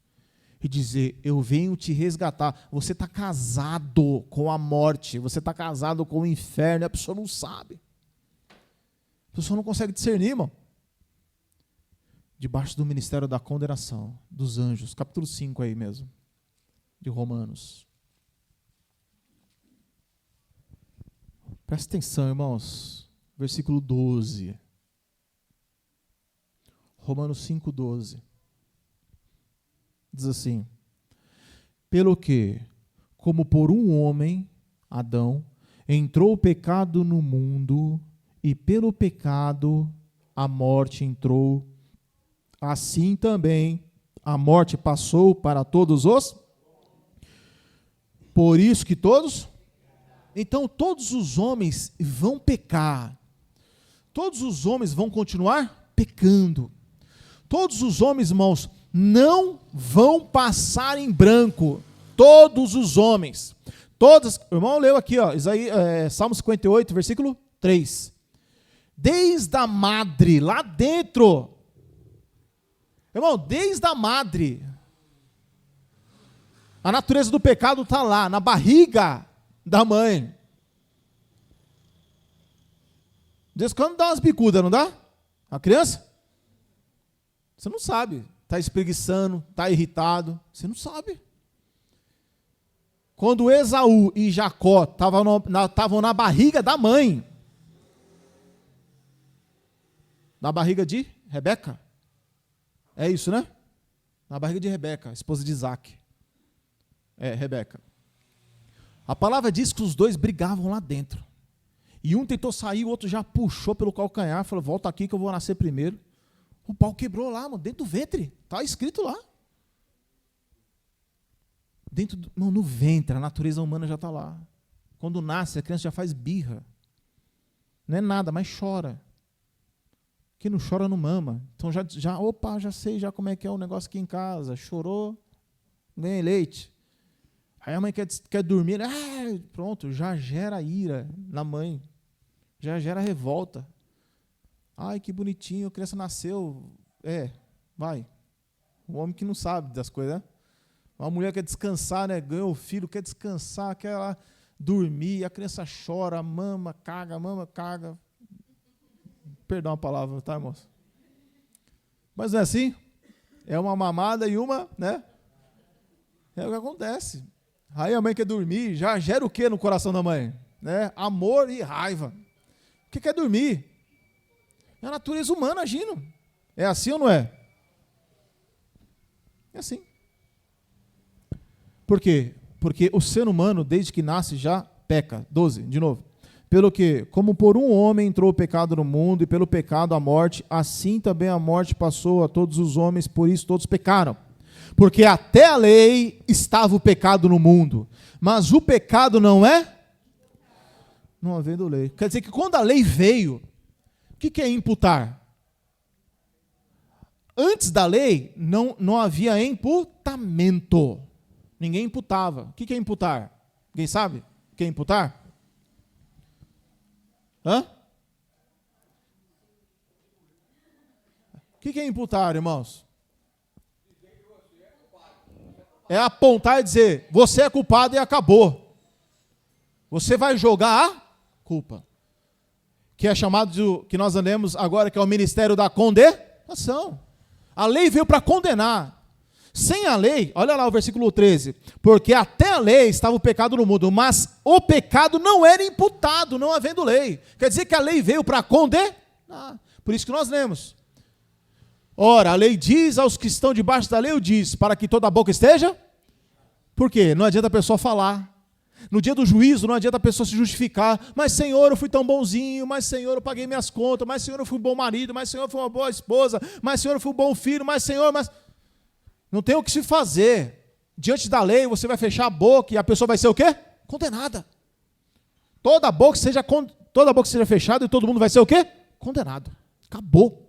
e dizer, eu venho te resgatar. Você está casado com a morte, você está casado com o inferno, e a pessoa não sabe. A pessoa não consegue discernir, irmão. Debaixo do ministério da condenação, dos anjos, capítulo 5 aí mesmo, de Romanos. Presta atenção, irmãos, versículo 12. Romanos 5:12. Diz assim, pelo que, como por um homem, Adão, entrou o pecado no mundo, e pelo pecado a morte entrou, assim também a morte passou para todos os... Por isso que todos... Então todos os homens vão pecar. Todos os homens vão continuar pecando. Todos os homens, irmãos, não vão passar em branco. Todos os homens. Todas, o irmão leu aqui, ó, Salmo 58, versículo 3. Desde a madre, lá dentro. Irmão, desde a madre. A natureza do pecado está lá, na barriga da mãe. Desde quando dá umas bicudas, não dá? A criança? Você não sabe. Está espreguiçando, está irritado. Você não sabe. Quando Esaú e Jacó estavam na barriga da mãe, na barriga de Rebeca. É isso, né? Na barriga de Rebeca, esposa de Isaac. Rebeca. A palavra diz que os dois brigavam lá dentro. E um tentou sair, o outro já puxou pelo calcanhar, falou, volta aqui que eu vou nascer primeiro. O pau quebrou lá, mano, dentro do ventre. Está escrito lá. No ventre, a natureza humana já está lá. Quando nasce, a criança já faz birra. Não é nada, mas chora. Quem não chora não mama. Então já sei já como é que é o negócio aqui em casa. Chorou, ganhei leite. Aí a mãe quer dormir, pronto, já gera ira na mãe. já gera revolta. Ai, que bonitinho, a criança nasceu. Vai. Um homem que não sabe das coisas, né? Uma mulher quer descansar, né? Ganhou o filho, quer descansar, quer lá dormir, a criança chora, mama, caga. Perdão a palavra, tá, irmãos? Mas não é assim? É uma mamada e uma, né? É o que acontece. Aí a mãe quer dormir, já gera o que no coração da mãe? Né? Amor e raiva. O que quer dormir? É a natureza humana agindo. É assim ou não é? É assim. Por quê? Porque o ser humano, desde que nasce, já peca. 12, de novo. Pelo que, como por um homem entrou o pecado no mundo, e pelo pecado a morte, assim também a morte passou a todos os homens, por isso todos pecaram. Porque até a lei estava o pecado no mundo, mas o pecado não havendo lei. Quer dizer que quando a lei veio, o que é imputar? Antes da lei, não havia imputamento. Ninguém imputava. O que é imputar? Ninguém sabe o que é imputar? Hã? O que é imputar, irmãos? É apontar e dizer, você é culpado e acabou. Você vai jogar a culpa. Que é chamado que nós andemos agora, que é o ministério da condenação. A lei veio para condenar. Sem a lei, olha lá o versículo 13, porque até a lei estava o pecado no mundo, mas o pecado não era imputado, não havendo lei. Quer dizer que a lei veio para condenar. Por isso que nós lemos. Ora, a lei diz aos que estão debaixo da lei, diz, para que toda a boca esteja. Por quê? Não adianta a pessoa falar. No dia do juízo, não adianta a pessoa se justificar. Mas, Senhor, eu fui tão bonzinho. Mas, Senhor, eu paguei minhas contas. Mas, Senhor, eu fui um bom marido. Mas, Senhor, eu fui uma boa esposa. Mas, Senhor, eu fui um bom filho. Mas, Senhor, não tem o que se fazer. Diante da lei, você vai fechar a boca e a pessoa vai ser o quê? Condenada. Toda boca seja fechada e todo mundo vai ser o quê? Condenado. Acabou.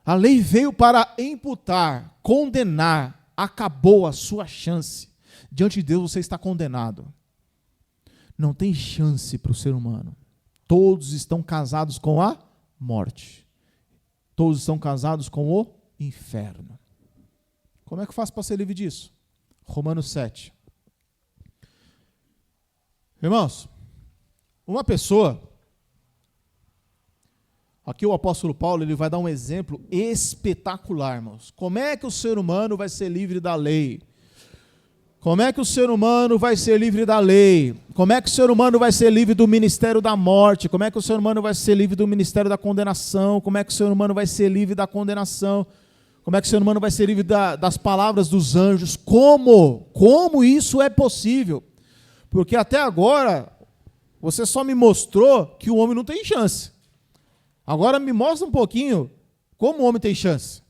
A lei veio para imputar, condenar. Acabou a sua chance. Diante de Deus você está condenado. Não tem chance para o ser humano. Todos estão casados com a morte. Todos estão casados com o inferno. Como é que eu faço para ser livre disso? Romanos 7. Irmãos, uma pessoa, aqui o apóstolo Paulo ele vai dar um exemplo espetacular, irmãos. Como é que o ser humano vai ser livre da lei? Como é que o ser humano vai ser livre da lei? Como é que o ser humano vai ser livre do ministério da morte? Como é que o ser humano vai ser livre do ministério da condenação? Como é que o ser humano vai ser livre da condenação? Como é que o ser humano vai ser livre das palavras dos anjos? Como? Como isso é possível? Porque até agora, você só me mostrou que o homem não tem chance. Agora me mostra um pouquinho como o homem tem chance.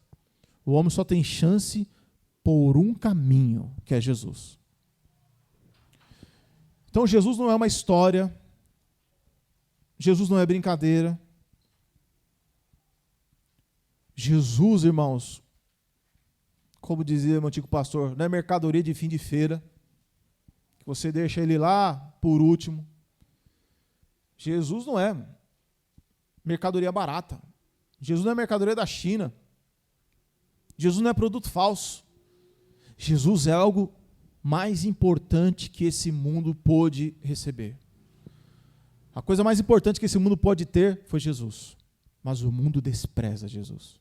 O homem só tem chance por um caminho, que é Jesus. Então Jesus não é uma história, Jesus não é brincadeira. Jesus, irmãos, como dizia meu antigo pastor, não é mercadoria de fim de feira, que você deixa ele lá por último. Jesus não é mercadoria barata. Jesus não é mercadoria da China. Jesus não é produto falso. Jesus é algo mais importante que esse mundo pôde receber. A coisa mais importante que esse mundo pode ter foi Jesus. Mas o mundo despreza Jesus.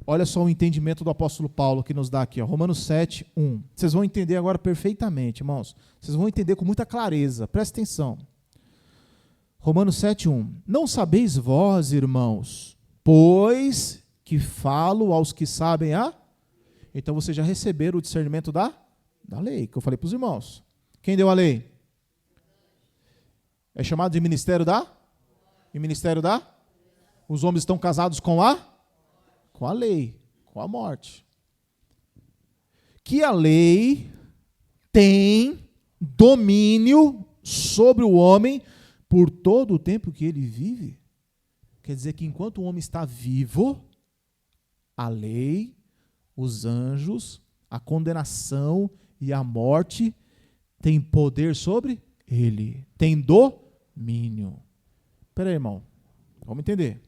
Olha só o entendimento do apóstolo Paulo que nos dá aqui, ó, Romanos 7, 1. Vocês vão entender agora perfeitamente, irmãos. Vocês vão entender com muita clareza. Presta atenção. Romanos 7, 1. Não sabeis vós, irmãos, pois que falo aos que sabem a... Então vocês já receberam o discernimento da lei, que eu falei para os irmãos. Quem deu a lei? É chamado de ministério da... E ministério da... Os homens estão casados com a lei, com a morte. Que a lei tem domínio sobre o homem por todo o tempo que ele vive. Quer dizer que enquanto o homem está vivo, a lei, os anjos, a condenação e a morte têm poder sobre ele. Tem domínio. Espera aí, irmão. Vamos entender.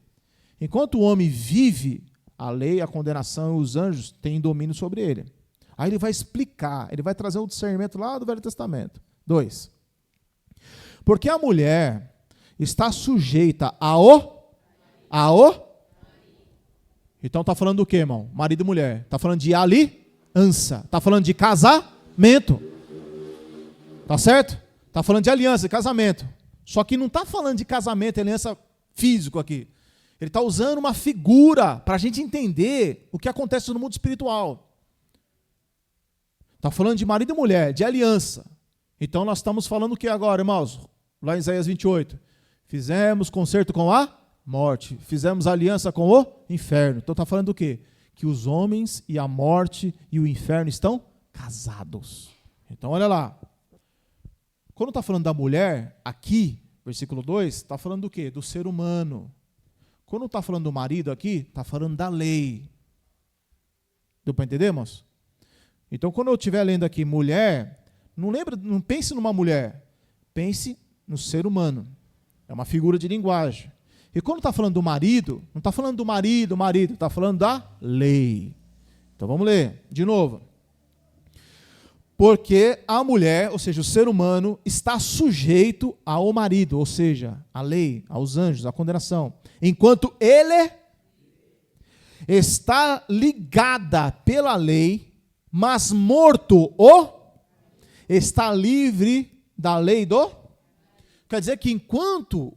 Enquanto o homem vive, a lei, a condenação e os anjos têm domínio sobre ele. Aí ele vai explicar, ele vai trazer um discernimento lá do Velho Testamento. 2. Porque a mulher está sujeita Então está falando do quê, irmão? Marido e mulher. Está falando de aliança. Está falando de casamento. Tá certo? Está falando de aliança, de casamento. Só que não está falando de casamento, aliança físico aqui. Ele está usando uma figura para a gente entender o que acontece no mundo espiritual. Está falando de marido e mulher, de aliança. Então nós estamos falando o que agora, irmãos? Lá em Isaías 28. Fizemos concerto com a morte. Fizemos aliança com o inferno. Então está falando do quê? Que os homens e a morte e o inferno estão casados. Então olha lá. Quando está falando da mulher, aqui, versículo 2, está falando do quê? Do ser humano. Quando está falando do marido aqui, está falando da lei. Deu para entender, irmãos? Então, quando eu estiver lendo aqui mulher, não pense numa mulher, pense no ser humano. É uma figura de linguagem. E quando está falando do marido, não está falando do marido, está falando da lei. Então vamos ler de novo. Porque a mulher, ou seja, o ser humano, está sujeito ao marido, ou seja, à lei, aos anjos, à condenação. Enquanto ele está ligada pela lei, mas morto está livre da lei do... Quer dizer que enquanto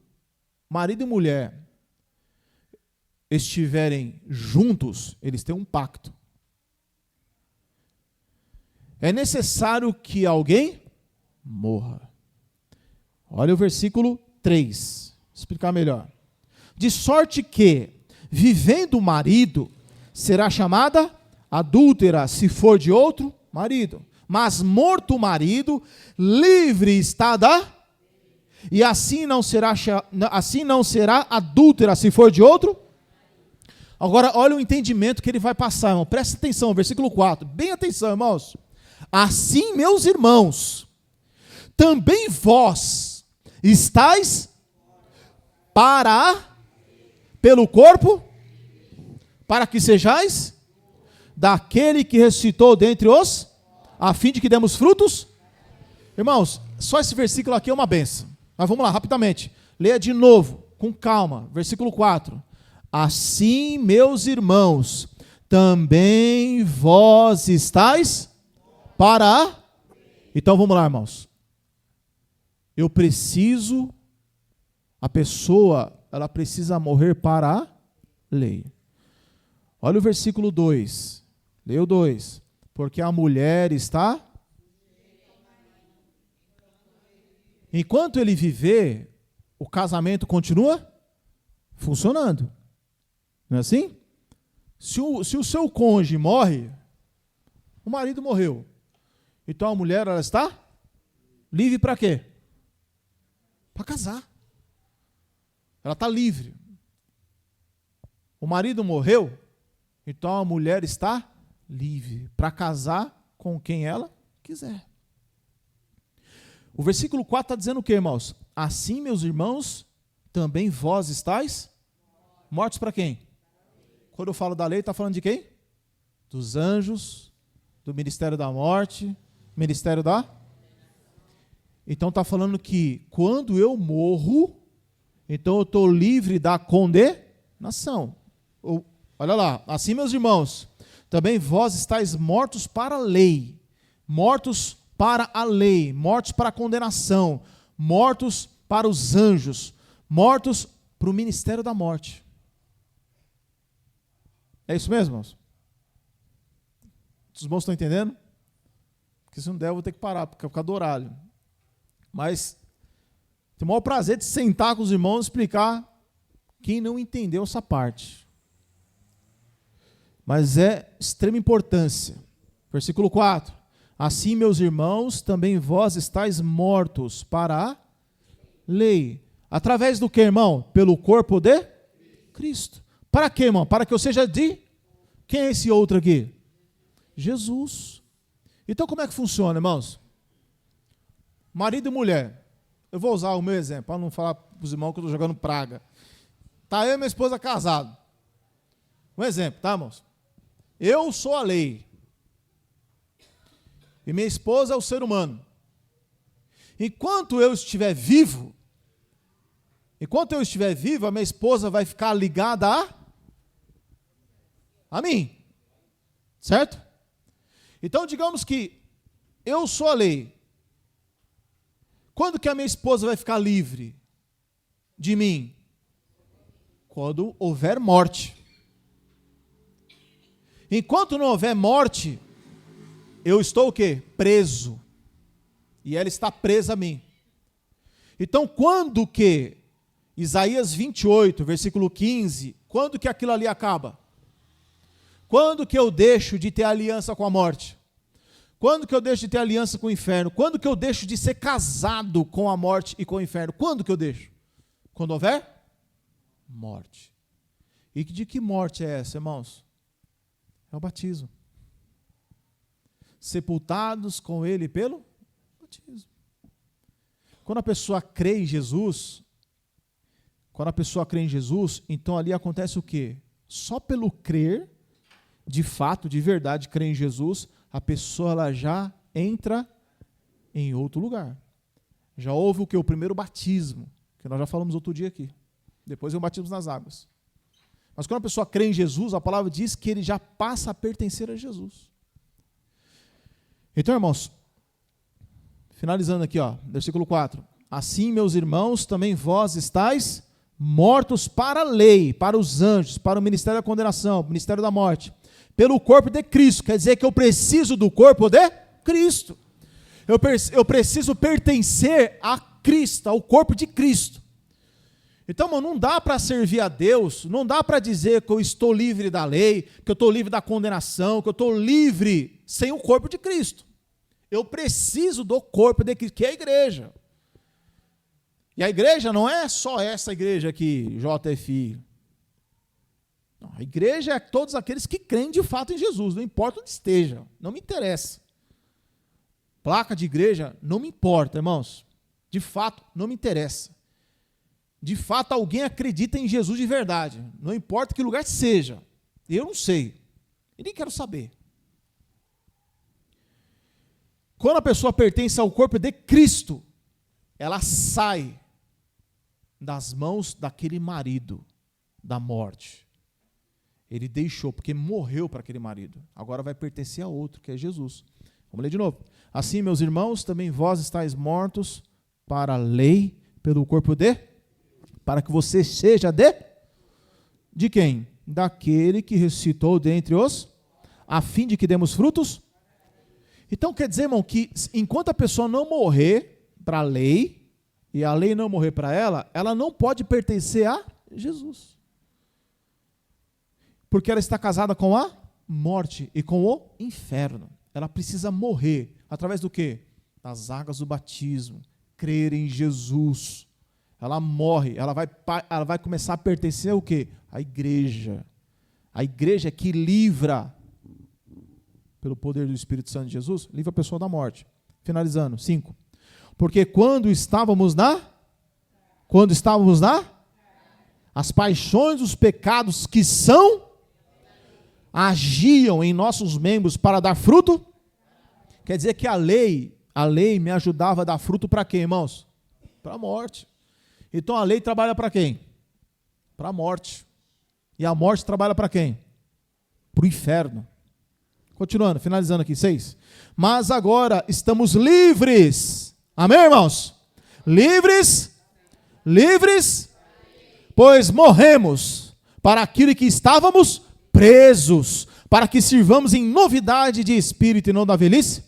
marido e mulher estiverem juntos, eles têm um pacto. É necessário que alguém morra. Olha o versículo 3. Vou explicar melhor. De sorte que, vivendo o marido, será chamada adúltera se for de outro marido. Mas morto o marido, livre está da... E assim não será adúltera se for de outro. Agora, olha o entendimento que ele vai passar, irmão. Presta atenção, versículo 4. Bem atenção, irmãos. Assim, meus irmãos, também vós estáis pelo corpo, para que sejais daquele que ressuscitou dentre os, a fim de que demos frutos. Irmãos, só esse versículo aqui é uma bênção. Mas vamos lá, rapidamente. Leia de novo, com calma. Versículo 4. Assim, meus irmãos, também vós estáis Então vamos lá, irmãos. A pessoa, ela precisa morrer para a lei. Olha o versículo 2. Leia o 2. Porque a mulher está... Enquanto ele viver, o casamento continua funcionando. Não é assim? Se o seu cônjuge morre, o marido morreu. Então a mulher, ela está livre para quê? Para casar. Ela está livre. O marido morreu, então a mulher está livre para casar com quem ela quiser. O versículo 4 está dizendo o quê, irmãos? Assim, meus irmãos, também vós estáis mortos para quem? Quando eu falo da lei, está falando de quem? Dos anjos, do ministério da morte, ministério da... Então está falando que quando eu morro, então eu estou livre da condenação. Olha lá, assim, meus irmãos, também vós estáis mortos para a lei, mortos para a lei, mortos para a condenação, mortos para os anjos, mortos para o ministério da morte. É isso mesmo, irmãos? Os irmãos estão entendendo? Porque se não der, eu vou ter que parar, por causa do horário. Mas tenho o maior prazer de sentar com os irmãos e explicar quem não entendeu essa parte. Mas é extrema importância. Versículo 4. Assim, meus irmãos, também vós estáis mortos para a lei. Através do que, irmão? Pelo corpo de Cristo. Para quê, irmão? Para que eu seja de... Quem é esse outro aqui? Jesus. Então, como é que funciona, irmãos? Marido e mulher. Eu vou usar o meu exemplo, para não falar para os irmãos que eu estou jogando praga. Tá eu e minha esposa casados. Um exemplo, tá, irmãos? Eu sou a lei. E minha esposa é o ser humano. Enquanto eu estiver vivo, a minha esposa vai ficar ligada a mim. Certo? Então, digamos que eu sou a lei. Quando que a minha esposa vai ficar livre de mim? Quando houver morte. Enquanto não houver morte, eu estou o quê? Preso. E ela está presa a mim. Então, quando que Isaías 28, versículo 15, quando que aquilo ali acaba? Quando que eu deixo de ter aliança com a morte? Quando que eu deixo de ter aliança com o inferno? Quando que eu deixo de ser casado com a morte e com o inferno? Quando que eu deixo? Quando houver morte. E de que morte é essa, irmãos? É o batismo. Sepultados com ele pelo batismo. Quando a pessoa crê em Jesus, então ali acontece o quê? Só pelo crer, de fato, de verdade, crer em Jesus, a pessoa ela já entra em outro lugar. Já houve o que? O primeiro batismo, que nós já falamos outro dia aqui. Depois é o batismo nas águas. Mas quando a pessoa crê em Jesus, a palavra diz que ele já passa a pertencer a Jesus. Então, irmãos, finalizando aqui, versículo 4. Assim, meus irmãos, também vós estáis mortos para a lei, para os anjos, para o ministério da condenação, o ministério da morte, pelo corpo de Cristo. Quer dizer que eu preciso do corpo de Cristo. Eu preciso pertencer a Cristo, ao corpo de Cristo. Então, irmão, não dá para servir a Deus, não dá para dizer que eu estou livre da lei, que eu estou livre da condenação, que eu estou livre sem o corpo de Cristo. Eu preciso do corpo de Cristo, que é a igreja. E a igreja não é só essa igreja aqui, JFI. Não, a igreja é todos aqueles que creem de fato em Jesus, não importa onde esteja, não me interessa. Placa de igreja não me importa, irmãos. De fato, não me interessa. De fato, alguém acredita em Jesus de verdade. Não importa que lugar seja. Eu não sei. E nem quero saber. Quando a pessoa pertence ao corpo de Cristo, ela sai das mãos daquele marido da morte. Ele deixou, porque morreu para aquele marido. Agora vai pertencer a outro, que é Jesus. Vamos ler de novo. Assim, meus irmãos, também vós estáis mortos para a lei, pelo corpo de... Para que você seja de quem? Daquele que ressuscitou dentre os, a fim de que demos frutos. Então quer dizer, irmão, que enquanto a pessoa não morrer para a lei, e a lei não morrer para ela, ela não pode pertencer a Jesus. Porque ela está casada com a morte e com o inferno. Ela precisa morrer, através do quê? Das águas do batismo, crer em Jesus. Ela morre, ela vai começar a pertencer ao quê? À igreja. A igreja que livra, pelo poder do Espírito Santo de Jesus, livra a pessoa da morte. Finalizando, 5. Porque quando estávamos as paixões dos pecados que agiam em nossos membros para dar fruto. Quer dizer que a lei me ajudava a dar fruto para quem, irmãos? Para a morte. Então a lei trabalha para quem? Para a morte. E a morte trabalha para quem? Para o inferno. Continuando, finalizando aqui, 6. Mas agora estamos livres. Amém, irmãos? Livres, pois morremos para aquilo que estávamos presos, para que sirvamos em novidade de espírito e não da velhice.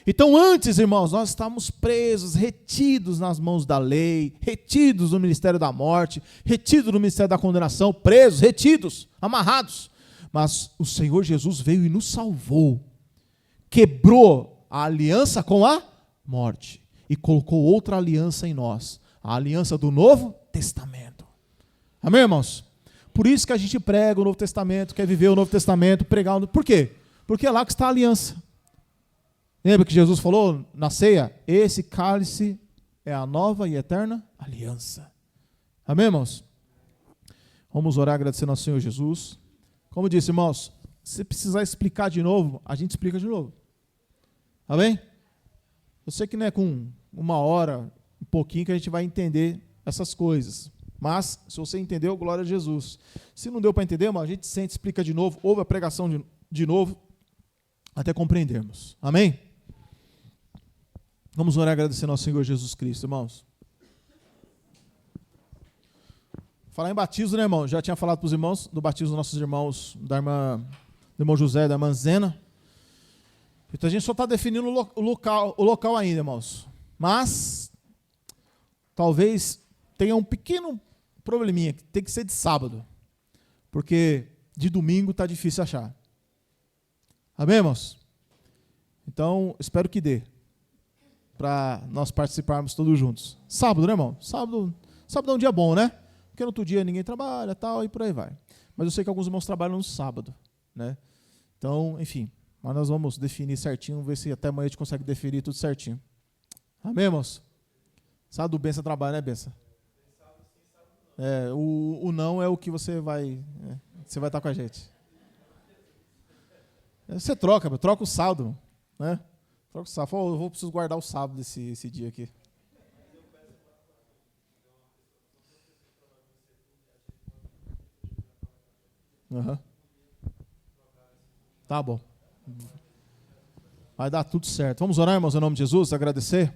Então antes, irmãos, nós estávamos presos, retidos nas mãos da lei, retidos no ministério da morte, retidos no ministério da condenação, presos, retidos, amarrados. Mas o Senhor Jesus veio e nos salvou, quebrou a aliança com a morte e colocou outra aliança em nós, a aliança do Novo Testamento. Amém, irmãos? Por isso que a gente prega o Novo Testamento, quer viver o Novo Testamento, pregar. Por quê? Porque é lá que está a aliança. Lembra que Jesus falou na ceia? Esse cálice é a nova e eterna aliança. Amém, irmãos? Vamos orar agradecendo ao Senhor Jesus. Como eu disse, irmãos, se precisar explicar de novo, a gente explica de novo. Amém? Eu sei que não é com uma hora, um pouquinho que a gente vai entender essas coisas. Mas, se você entendeu, glória a Jesus. Se não deu para entender, irmão, a gente sente, explica de novo, ouve a pregação de novo, até compreendermos. Amém? Vamos orar agradecendo ao Senhor Jesus Cristo, irmãos. Falar em batismo, né, irmão? Já tinha falado para os irmãos do batismo dos nossos irmãos, do irmão José e da irmã Zena. Então a gente só está definindo o local ainda, irmãos. Mas, talvez tenha um pequeno probleminha, que tem que ser de sábado. Porque de domingo está difícil achar. Amém, irmãos? Então, espero que dê. Para nós participarmos todos juntos. Sábado, né, irmão? Sábado é um dia bom, né? Porque no outro dia ninguém trabalha, tal, e por aí vai. Mas eu sei que alguns irmãos trabalham no sábado, né? Então, enfim, mas nós vamos definir certinho, ver se até amanhã a gente consegue definir tudo certinho. Amém, irmãos? Sábado o Benção trabalha, né, Benção? O não é o que você vai estar com a gente. Você troca o sábado, né? Troca o sábado. Eu preciso guardar o sábado esse dia aqui. Uhum. Tá bom. Vai dar tudo certo. Vamos orar, irmãos, em nome de Jesus, agradecer.